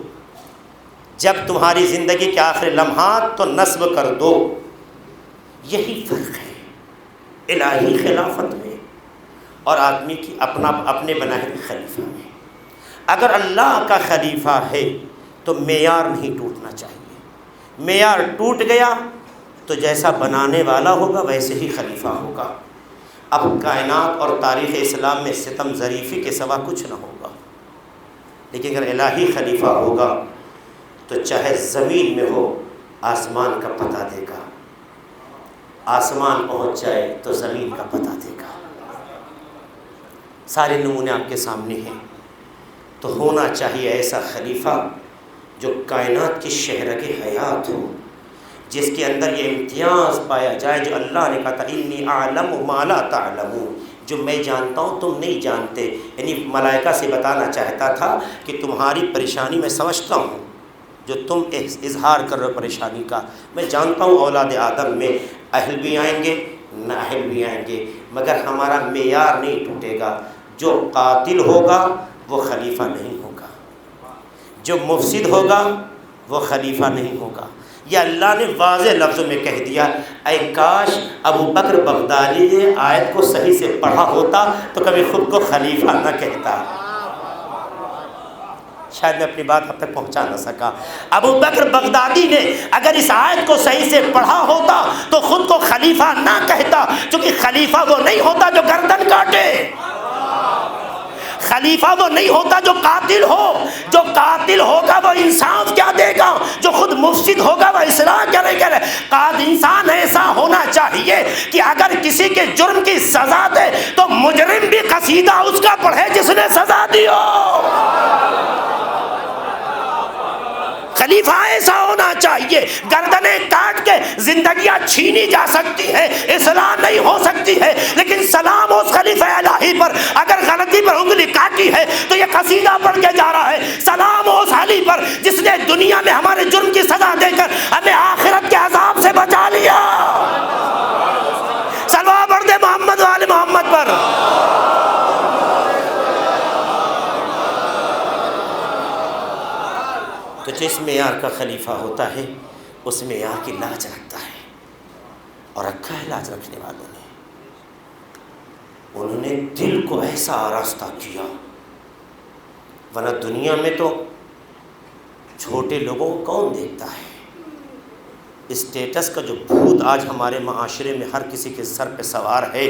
جب تمہاری زندگی کے آخری لمحات تو نصب کر دو۔ یہی فرق ہے الہی خلافت میں اور آدمی کی اپنے بنائے ہوئے خلیفہ میں۔ اگر اللہ کا خلیفہ ہے تو معیار نہیں ٹوٹنا چاہیے، معیار ٹوٹ گیا تو جیسا بنانے والا ہوگا ویسے ہی خلیفہ ہوگا۔ اب کائنات اور تاریخ اسلام میں ستم ظریفی کے سوا کچھ نہ ہوگا، لیکن اگر الہی خلیفہ ہوگا تو چاہے زمین میں ہو آسمان کا پتہ دے گا، آسمان پہنچ جائے تو زمین کا پتہ دے گا۔ سارے نمونے آپ کے سامنے ہیں۔ تو ہونا چاہیے ایسا خلیفہ جو کائنات کی شہرگ حیات ہو، جس کے اندر یہ امتیاز پایا جائے جو اللہ نے کہا تھا انی اعلم ما لا تعلمون، جو میں جانتا ہوں تم نہیں جانتے، یعنی ملائکہ سے بتانا چاہتا تھا کہ تمہاری پریشانی میں سمجھتا ہوں، جو تم اظہار کر رہے ہو پریشانی کا میں جانتا ہوں۔ اولاد آدم میں اہل بھی آئیں گے نااہل بھی آئیں گے، مگر ہمارا معیار نہیں ٹوٹے گا۔ جو قاتل ہوگا وہ خلیفہ نہیں ہوگا، جو مفسد ہوگا وہ خلیفہ نہیں ہوگا۔ یہ اللہ نے واضح لفظوں میں کہہ دیا۔ اے کاش ابو بکر بغدادی نے آیت کو صحیح سے پڑھا ہوتا تو کبھی خود کو خلیفہ نہ کہتا۔ شاید میں اپنی بات اب تک پہنچا نہ سکا۔ ابو بکر بغدادی نے اگر اس آیت کو صحیح سے پڑھا ہوتا تو خود کو خلیفہ نہ کہتا، کیونکہ خلیفہ وہ نہیں ہوتا جو گردن کاٹے، خلیفہ وہ نہیں ہوتا جو قاتل ہو، جو قاتل ہوگا وہ انصاف کیا دے گا، جو خود مفسد ہوگا وہ اصلاح کرے گا۔ انسان ایسا ہونا چاہیے کہ اگر کسی کے جرم کی سزا دے تو مجرم بھی قصیدہ اس کا پڑھے جس نے سزا دی ہو۔ خلیفہ ایسا ہونا چاہیے۔ گردنیں کاٹ کے زندگیاں چھینی جا سکتی ہیں، اصلاح نہیں ہو سکتی ہے، لیکن سلام اس خلیفہ الہی پر اگر غلطی پر انگلی کاٹی ہے تو یہ قصیدہ پڑھ کے جا رہا ہے، سلام اس علی پر جس نے دنیا میں ہمارے جرم کی سزا دے کر ہمیں آخرت کے عذاب سے بچا لیا۔ صلوات پڑھ دے محمد و آل محمد پر۔ تو جس معیار کا خلیفہ ہوتا ہے اس معیار کی لاج رکھتا ہے، اور رکھا ہے لاج رکھنے والوں نے۔ انہوں نے دل کو ایسا آراستہ کیا، ورنہ دنیا میں تو چھوٹے لوگوں کو کون دیکھتا ہے۔ اسٹیٹس کا جو بھوت آج ہمارے معاشرے میں ہر کسی کے سر پہ سوار ہے،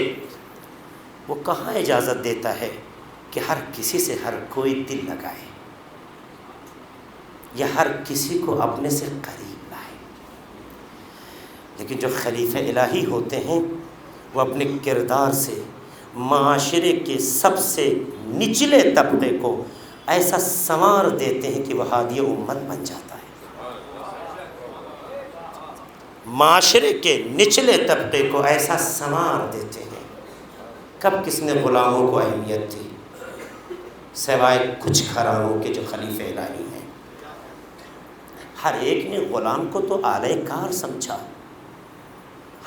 وہ کہاں اجازت دیتا ہے کہ ہر کسی سے ہر کوئی دل لگائے یا ہر کسی کو اپنے سے قریب لائے۔ لیکن جو خلیفہ الہی ہوتے ہیں وہ اپنے کردار سے معاشرے کے سب سے نچلے طبقے کو ایسا سنوار دیتے ہیں کہ وہ ہادی امت بن جاتا ہے۔ معاشرے کے نچلے طبقے کو ایسا سنوار دیتے ہیں۔ کب کس نے غلاموں کو اہمیت دی سوائے کچھ گھرانوں کے جو خلیفہ الہی ہیں؟ ہر ایک نے غلام کو تو آلہ کار سمجھا،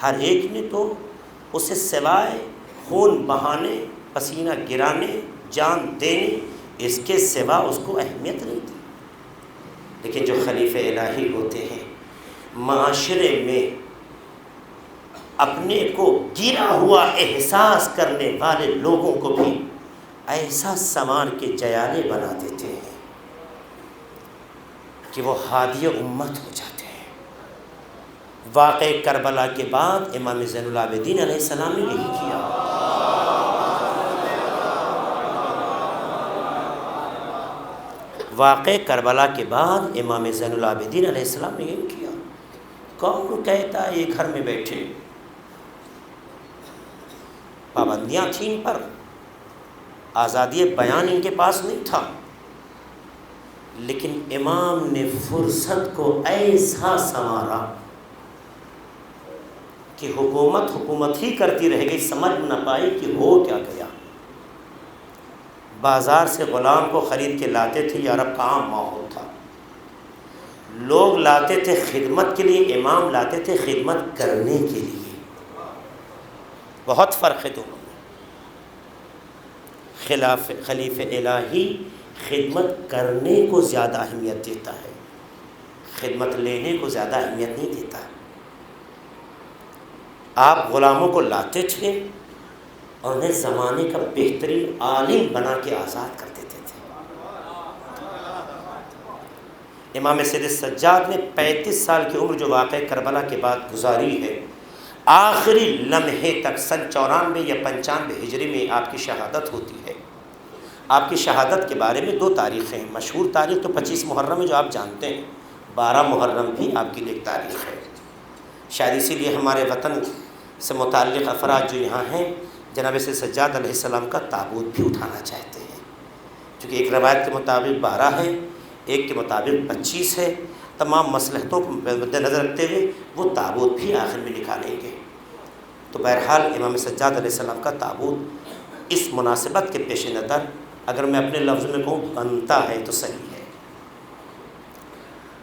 ہر ایک نے تو اسے سوائے خون بہانے، پسینہ گرانے، جان دینے، اس کے سوا اس کو اہمیت نہیں دی۔ لیکن جو خلیفہ الہی ہوتے ہیں معاشرے میں اپنے کو گرا ہوا احساس کرنے والے لوگوں کو بھی ایسا سنوار کے جیالے بنا دیتے ہیں کہ وہ ہادی امت ہو جاتے ہیں۔ واقع کربلا کے بعد امام زین العابدین علیہ السلام نے یہی کیا۔ واقع کربلا کے بعد امام زین العابدین علیہ السلام نے یہی کیا۔ کون کہتا ہے یہ گھر میں بیٹھے؟ پابندیاں تھیں ان پر، آزادی بیان ان کے پاس نہیں تھا، لیکن امام نے فرصت کو ایسا سنوارا کہ حکومت ہی کرتی رہ گئی، سمجھ نہ پائی کہ ہو کیا گیا۔ بازار سے غلام کو خرید کے لاتے تھے، عرب کا عام ماحول تھا، لوگ لاتے تھے خدمت کے لیے، امام لاتے تھے خدمت کرنے کے لیے۔ بہت فرق ہے دونوں میں۔ خلیفہ الہی خدمت کرنے کو زیادہ اہمیت دیتا ہے، خدمت لینے کو زیادہ اہمیت نہیں دیتا۔ آپ غلاموں کو لاتے تھے اور انہیں زمانے کا بہترین عالم بنا کے آزاد کر دیتے تھے۔ امام سید سجاد نے 35 سال کی عمر جو واقع کربلا کے بعد گزاری ہے، آخری لمحے تک سن 94 یا 95 ہجری میں آپ کی شہادت ہوتی ہے۔ آپ کی شہادت کے بارے میں 2 تاریخیں ہیں۔ مشہور تاریخ تو 25 محرم ہے جو آپ جانتے ہیں، 12 محرم بھی آپ کی ایک تاریخ ہے۔ شاید اسی لیے ہمارے وطن سے متعلق افراد جو یہاں ہیں جناب سید سجاد علیہ السلام کا تابوت بھی اٹھانا چاہتے ہیں، کیونکہ ایک روایت کے مطابق 12 ہے، ایک کے مطابق 25 ہے۔ تمام مصلحتوں کو مد نظر رکھتے ہوئے وہ تابوت بھی آخر میں نکالیں گے۔ تو بہرحال امام سجاد علیہ السلام کا تابوت اس مناسبت کے پیش نظر، اگر میں اپنے لفظ میں کہوں بنتا ہے تو صحیح ہے۔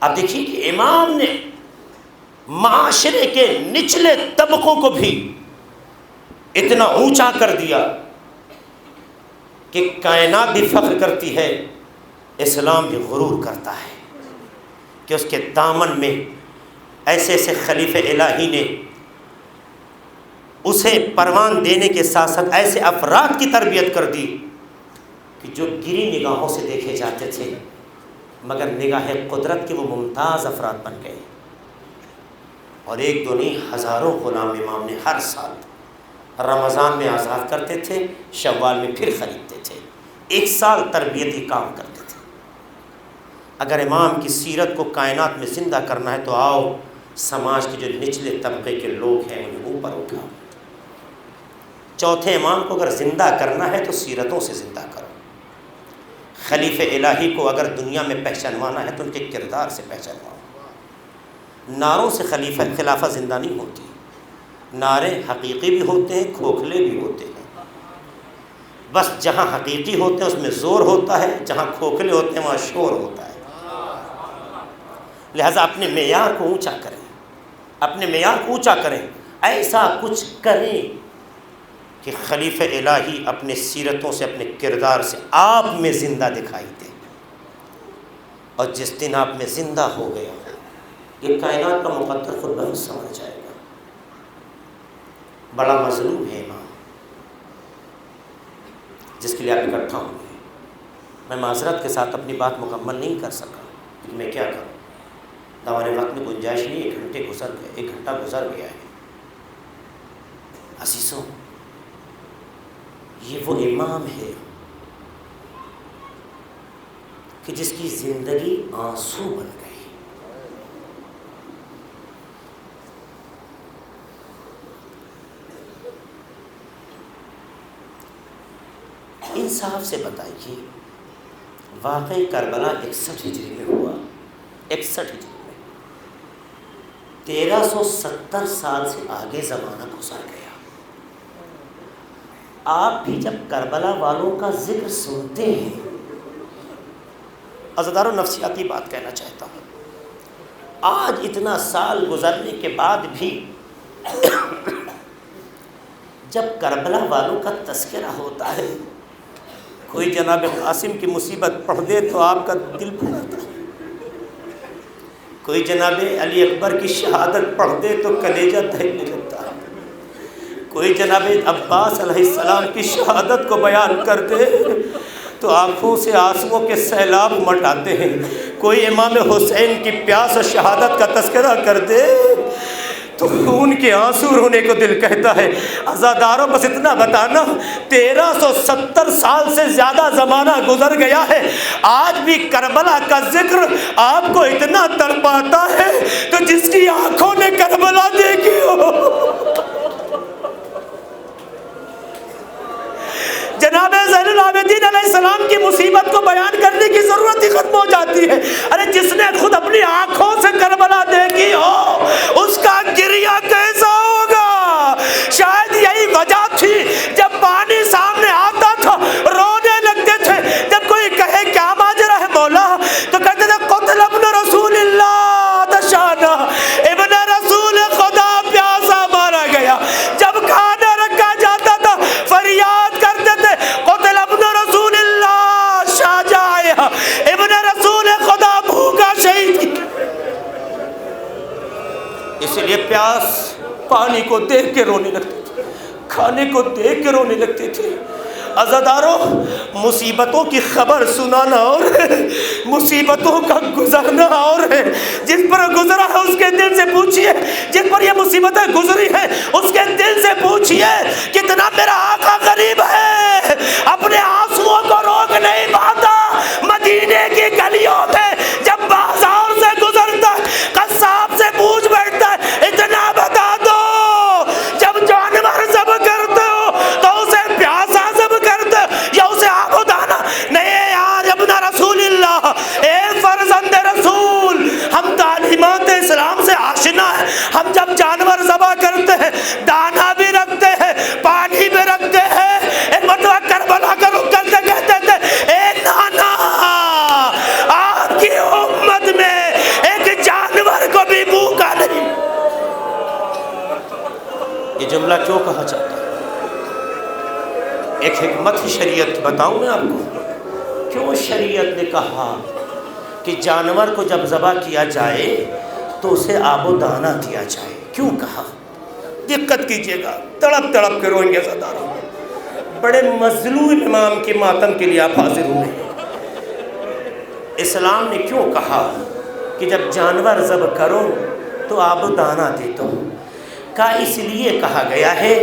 اب دیکھیے کہ امام نے معاشرے کے نچلے طبقوں کو بھی اتنا اونچا کر دیا کہ کائنات بھی فخر کرتی ہے، اسلام بھی غرور کرتا ہے کہ اس کے دامن میں ایسے ایسے خلیفہ الہی نے اسے پروان دینے کے ساتھ ساتھ ایسے افراد کی تربیت کر دی کہ جو گری نگاہوں سے دیکھے جاتے تھے مگر نگاہ قدرت کے وہ ممتاز افراد بن گئے۔ اور 1 2 نہیں، ہزاروں غلام امام نے ہر سال رمضان میں آزاد کرتے تھے، شوال میں پھر خریدتے تھے، 1 سال تربیتی کام کرتے تھے۔ اگر امام کی سیرت کو کائنات میں زندہ کرنا ہے تو آؤ سماج کے جو نچلے طبقے کے لوگ ہیں انہیں اوپر اٹھاؤ۔ چوتھے امام کو اگر زندہ کرنا ہے تو سیرتوں سے زندہ کرو۔ خلیفہ الہی کو اگر دنیا میں پہچانوانا ہے تو ان کے کردار سے پہچانواؤ۔ نعروں سے خلافت زندہ نہیں ہوتی، نعرے حقیقی بھی ہوتے ہیں، کھوکھلے بھی ہوتے ہیں۔ بس جہاں حقیقی ہوتے ہیں اس میں زور ہوتا ہے، جہاں کھوکھلے ہوتے ہیں وہاں شور ہوتا ہے۔ لہٰذا اپنے معیار کو اونچا کریں، اپنے معیار کو اونچا کریں، ایسا کچھ کریں کہ خلیفہ الہی اپنے سیرتوں سے، اپنے کردار سے آپ میں زندہ دکھائی دے۔ اور جس دن آپ میں زندہ ہو گیا یہ کائنات کا مقدر خود بخود سمجھ جائے گا۔ بڑا مظلوم ہے امام جس کے لیے آپ اکٹھا ہوں گے۔ میں معذرت کے ساتھ اپنی بات مکمل نہیں کر سکا، لیکن میں کیا کروں، دورے وقت میں گنجائش نہیں، 1 گھنٹہ گزر گیا ہے۔ عزیزوں، یہ وہ امام ہے کہ جس کی زندگی آنسو بن گئی۔ انصاف سے بتائیے، واقعی کربلا 61 ہجری میں ہوا، 61 ہجری میں 1370 سال سے آگے زمانہ گزر گیا۔ آپ بھی جب کربلا والوں کا ذکر سنتے ہیں، عزیزانو نفسیاتی بات کہنا چاہتا ہوں، آج اتنا سال گزرنے کے بعد بھی جب کربلا والوں کا تذکرہ ہوتا ہے، کوئی جناب قاسم کی مصیبت پڑھ دے تو آپ کا دل پھٹتا ہے، کوئی جناب علی اکبر کی شہادت پڑھ دے تو کلیجہ دہلنے لگتا ہے، کوئی جناب عباس علیہ السلام کی شہادت کو بیان کر دے تو آنکھوں سے آنسوؤں کے سیلاب مٹ آتے ہیں. کوئی امام حسین کی پیاس اور شہادت کا تذکرہ کر دے تو خون کے آنسو رونے کو دل کہتا ہے. عزاداروں بس اتنا بتانا 1370 سال سے زیادہ زمانہ گزر گیا ہے, آج بھی کربلا کا ذکر آپ کو اتنا تڑپاتا ہے تو جس کی آنکھوں نے کربلا دیکھی ہو. جناب زین العابدین علیہ السلام کی مصیبت کو بیان کرنے کی ضرورت ہی ختم ہو جاتی ہے. ارے جس نے خود اپنی آنکھوں سے کربلا دیکھی ہو اس کا گریہ کیسا ہوگا. شاید یہی وجہ تھی جب پانی سامنے آتا تھا رونے لگتے تھے. جب کوئی کہے کیا ماجرا ہے مولا تو کہتے تھے قتل ابن رسول اللہ دشانہ, ابن رسول خدا پیاسا مارا گیا. جب کھانا رکھا جاتا تھا فریاد کرتے تھے قتل ابن رسول اللہ شاجائے, ابن رسول خدا بھوکا شہید. اس لیے پیاس پانی کو دیکھ کے رونے لگتے تھے, کھانے کو دیکھ کے رونے لگتے تھے. عزاداروں مصیبتوں کی خبر سنانا اور ہے, مصیبتوں کا گزرنا اور ہے. جس پر گزرا ہے اس کے دل سے پوچھئے, جس پر یہ مصیبتیں گزری ہیں اس کے دل سے پوچھئے کتنا میرا آقا غریب ہے, اپنے آنسوؤں کو روک نہیں پاتا. مدینے کی گلیوں میں جب بازار سے گزرتا قصاب سے پوچھ بیٹھتا ہے اتنا بتا دو جب جانور ذبح کرتے ہو تو اسے پیاسا ذبح کرتے یا اسے آب و دانا نہیں یار ابن رسول اللہ, اے فرزند رسول ہم تعلیمات اسلام سے آشنا ہے. ہم جب جانور ذبح کرتے ہیں دانا بھی رکھتے ہیں پانی بھی رکھتے ہیں. ایک مرتبہ کربلا کا رخ کرتے کہتے تھے اے نانا آپ کی امت میں ایک جانور کو بھی بھوکا نہیں. یہ جملہ کیوں کہا جاتا ہے؟ ایک حکمت شریعت بتاؤں میں آپ کو. کیوں شریعت نے کہا کہ جانور کو جب ذبح کیا جائے تو اسے آب و دانہ دیا جائے؟ کیوں کہا؟ دقت کیجئے گا, تڑپ تڑپ کے روئیں گے عزاداروں. بڑے مظلوم امام کے ماتم کے لیے آپ حاضر ہوئے. اسلام نے کیوں کہا کہ جب جانور ذبح کرو تو آب و دانہ دے دو؟ کا اس لیے کہا گیا ہے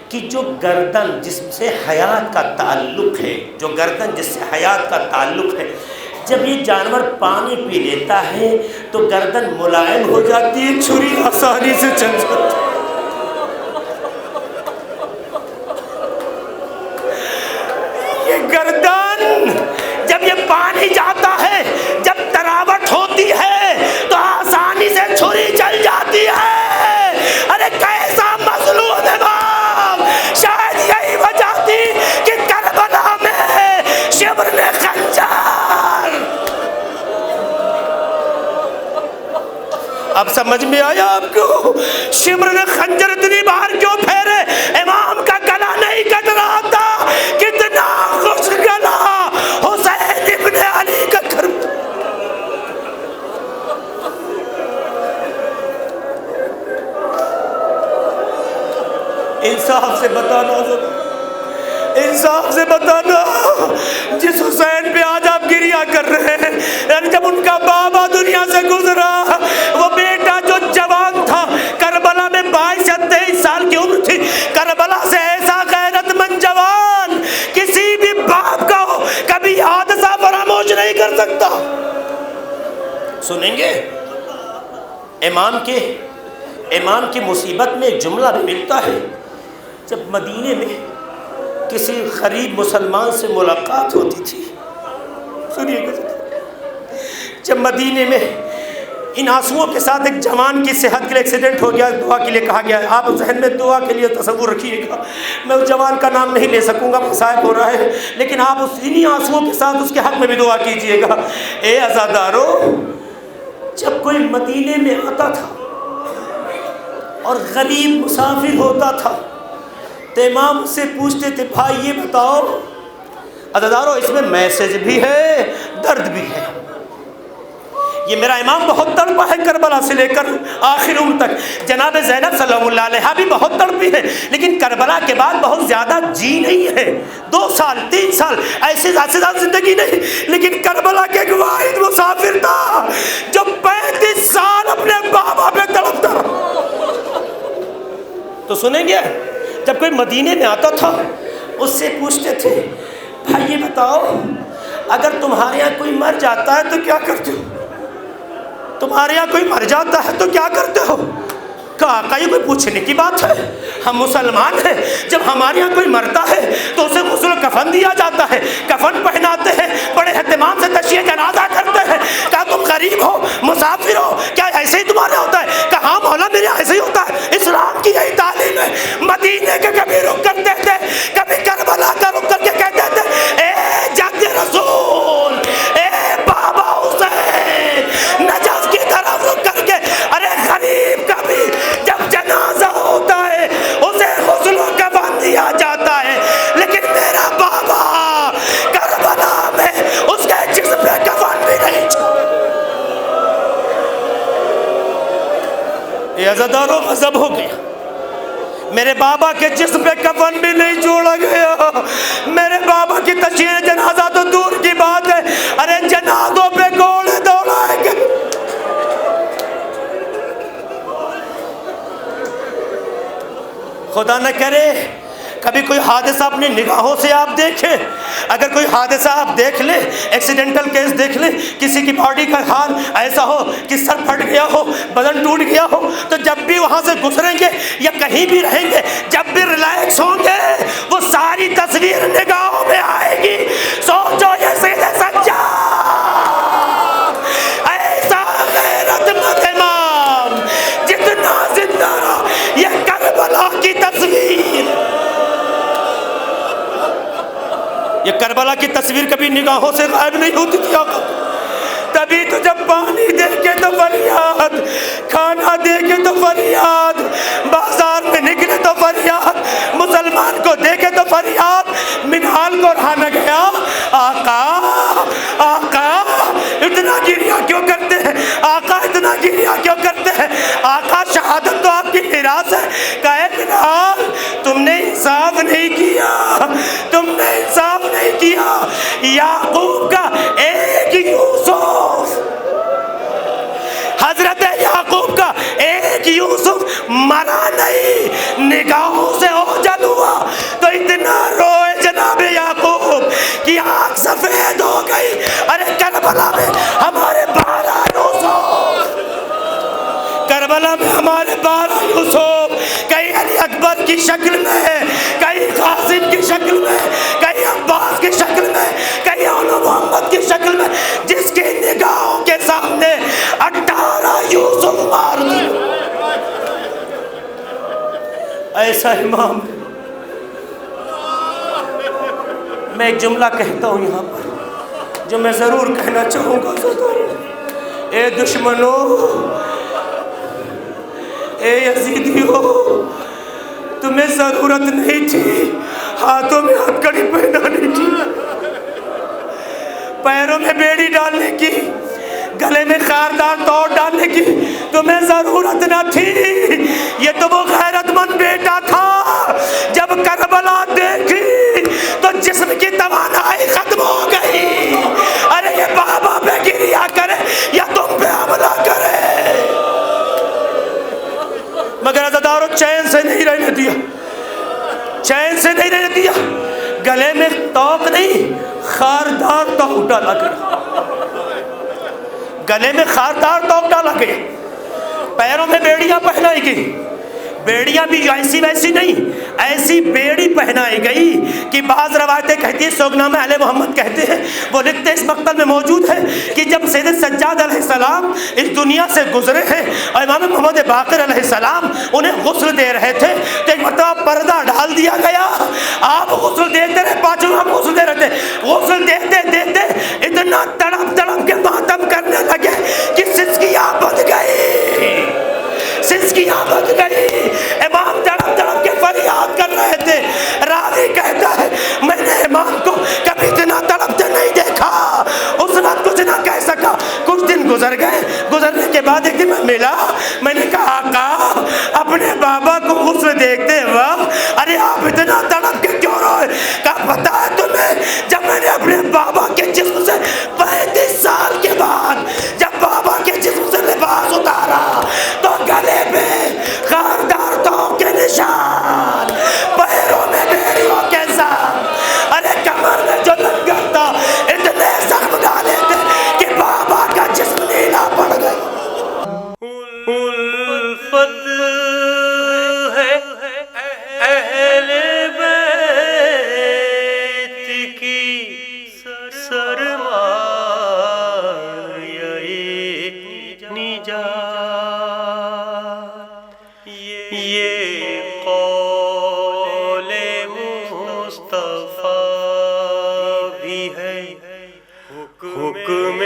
کہ جو گردن جس سے حیات کا تعلق ہے, جو گردن جس سے حیات کا تعلق ہے, جب یہ جانور پانی پی لیتا ہے تو گردن ملائم ہو جاتی ہے, چھری آسانی سے چل جاتی ہے. یہ گردن جب یہ پانی جاتا ہے, جب تراوٹ ہوتی ہے تو آسانی سے چھری چل جاتی ہے. ارے کیسا مظلوم امام, شاید یہی وجہ تھی کہ کربلا میں شبر نے خنجر. اب سمجھ میں آیا آپ کو شبر نے خنجر اتنی بار کیوں پھیرے؟ امام کا گلا نہیں کٹ رہا تھا. کتنا خوش گلا حسین ابن علی کا کرب. انصاف سے بتانا, انصاف سے بتانا, جس حسین پہ آج آپ گریہ کر رہے ہیں, یعنی جب ان کا بابا دنیا سے گزرا, وہ بیٹا جو جوان تھا کربلا میں 22-23 سال کی عمر تھی, کربلا سے ایسا غیرت مند جوان کسی بھی باپ کا ہو کبھی حادثہ فراموش نہیں کر سکتا. سنیں گے امام کی مصیبت میں ایک جملہ بھی ملتا ہے. جب مدینے میں کسی غریب مسلمان سے ملاقات ہوتی تھی, سنیے گا, جب مدینے میں ان آنسوؤں کے ساتھ ایک جوان کی صحت کے لیے ایکسیڈنٹ ہو گیا, دعا کے لیے کہا گیا. آپ ذہن میں دعا کے لیے تصور رکھیے گا, میں اس جوان کا نام نہیں لے سکوں گا, مصائب ہو رہا ہے, لیکن آپ انہی آنسوؤں کے ساتھ اس کے حق میں بھی دعا کیجئے گا. اے عزادارو, جب کوئی مدینے میں آتا تھا اور غریب مسافر ہوتا تھا تو امام سے پوچھتے تھے بھائی یہ بتاؤ. عزادارو اس میں میسج بھی ہے, درد بھی ہے. یہ میرا امام بہت تڑپا ہے کربلا سے لے کر آخر عمر تک. جناب زینب سلام اللہ علیہا بھی بہت تڑپی ہے، لیکن کربلا کے بعد بہت زیادہ جی نہیں ہے. 2 سال 3 سال ایسے زیادہ زندگی نہیں، لیکن کربلا کے ایک واحد مسافر تھا جو 35 سال اپنے بابا پہ تڑپتا. تو سنیں گے جب کوئی مدینے میں آتا تھا اس سے پوچھتے تھے بھائی یہ بتاؤ اگر تمہارے یہاں کوئی مر جاتا ہے تو کیا کرتے ہو؟ تمہارے یہاں کوئی مر جاتا ہے تو کیا کرتے ہو؟ کہا آقا یہ کوئی پوچھنے کی بات ہے؟ ہم مسلمان ہیں، جب ہمارے یہاں کوئی مرتا ہے تو اسے غسل کفن دیا جاتا ہے، کفن پہناتے ہیں، بڑے اہتمام سے تشییع جنازہ کرتے ہیں. کہا تم غریب ہو، مسافر ہو، کیا ایسے ہی تمہارا ہوتا ہے؟ کہا ہاں مولا میرے ایسے ہی ہوتا ہے. اسلام کی یہی تعلیم ہے. مدینے کے کبھی رک کرتے تھے، کبھی کربلا کا رک کر کے کہتے تھے اے جد رسول، اے بابا حسین، نجف کی طرف رک کر کے ارے غریب کا بھی جب جنازہ ہوتا ہے اسے غسل و کفن دیا جاتا ہے، لیکن میرا بابا کربلا میں اس کے جسم پہ کفن بھی نہیں چھوڑا. یہ عزادارو غضب ہو گیا. میرے بابا کے جسم پہ کفن بھی نہیں چھوڑا گیا. میرے بابا کی تشییع جنازہ تو دور کی بات ہے، ارے جنازوں پہ گھوڑے دوڑائیں گے. خدا نہ کرے کبھی کوئی حادثہ اپنی نگاہوں سے آپ دیکھیں. اگر کوئی حادثہ آپ دیکھ لیں، ایکسیڈنٹل کیس دیکھ لیں، کسی کی باڈی کا حال ایسا ہو کہ سر پھٹ گیا ہو، بدن ٹوٹ گیا ہو، تو جب بھی وہاں سے گزریں گے یا کہیں بھی رہیں گے، جب بھی ریلیکس ہوں گے وہ ساری تصویر نگاہوں میں آئے گی. سوچو یہ سیدھے سجاد ایسا غیرت مند امام جتنا زندہ رہا، یہ کربلا کی تصویر، یہ کربلا کی تصویر کبھی نگاہوں سے غائب نہیں ہوتی تھی. تبھی تو جب پانی دیکھے تو فریاد، کھانا دیکھے تو فریاد، بازار میں نکلے تو فریاد، مسلمان کو دیکھے تو فریاد. منہال کو رہا نہ گیا، آقا آقا اتنا گریہ کیوں کرتے ہیں؟ آقا اتنا گریہ کیوں کرتے ہیں؟ آقا شہادت تو آپ کی میراث ہے. کہے منہال تم نے انصاف نہیں کیا، تم نے انصاف نہیں کیا. یعقوب کا ایک یوسف، حضرت یعقوب کا ایک یوسف مرا نہیں، نگاہوں سے اوجھل ہوا تو اتنا روئے جناب یعقوب کہ آنکھ سفید ہو گئی. ارے کربلا میں ہمارے 12 یوسف، کربلا میں ہمارے 12 یوسف، کئی علی اکبر کی شکل میں، کئی قاسم کی شکل میں، کئی عباس کی شکل میں، کئی اولو محمد کی شکل میں، جس کی نگاہوں کے سامنے 18 یوسف مار دیے. ایسا امام. میں ایک جملہ کہتا ہوں یہاں پر جو میں ضرور کہنا چاہوں گا. اے دشمنوں، اے یزیدیوں، تمہیں ضرورت نہیں تھی ہاتھوں میں ہتھکڑی پہنانے کی، پیروں میں بیڑی ڈالنے کی، گلے میں خاردار توڑ ڈالنے کی. تمہیں ضرورت نہ تھی. یہ تو وہ غیرت مند بیٹا تھا جب کربلا دیکھی تو جسم کی توانائی ختم ہو گئی. ارے یہ بابا پہ گریہ کرے یا تم پہ حملہ کرے، مگر عزادارو چین سے نہیں رہنے دیا، چین سے نہیں رہنے دیا. گلے میں توق نہیں، خاردار توق ڈالا گیا، گلے میں خاردار توق ڈالا گیا، پیروں میں بیڑیاں پہنائی گئی. بیڑیاں بھی ایسی ویسی نہیں، ایسی بیڑی پہنائی گئی کہ بعض روایتیں کہتی ہیں، سوگنامہ اہل محمد کہتے ہیں، وہ لکھتے ہیں اس مقتل میں موجود ہے کہ جب سید سجاد علیہ السلام اس دنیا سے گزرے ہیں اور امام محمد باقر علیہ السلام انہیں غسل دے رہے تھے تو ایک مرتبہ پردہ ڈال دیا گیا. آپ غسل دیتے رہے، 5 ہم غسل دے رہے تھے، غسل دیتے دیتے اتنا تڑپ تڑپ کے ماتم کرنے لگے کہ سسکیاں بندھ گئی، سسکیاں بندھ گئی. امام تڑپ تڑپ کے فریاد کر رہے تھے. راوی کہتا ہے میں نے امام کو کبھی اتنا تڑپتے نہیں دیکھا. اس وقت کچھ نہ کہہ سکا. کچھ دن گزر گئے، بعد ایک دن میں ملا، میں نے کہا آقا اپنے بابا کو غسل دیکھتے وقت ارے آپ اتنا تڑپ کے کیوں روئے؟ کہا پتہ ہے تمہیں، جب میں نے اپنے بابا کے جسم سے 35 سال کے بعد جب بابا کے جسم سے لباس اتارا تو گلے پہ خاردار تو کے نشان، پیروں میں بیڑیوں کے ساتھ، ارے کمر میں جو لنگر تھا اتنے زخم ڈالے تھے کہ بابا کا جسم نیلا پڑ گیا۔ الفت ہے اہل بیت کی سرمایہ نجات، یہ قول مصطفیٰ بھی ہے، حکم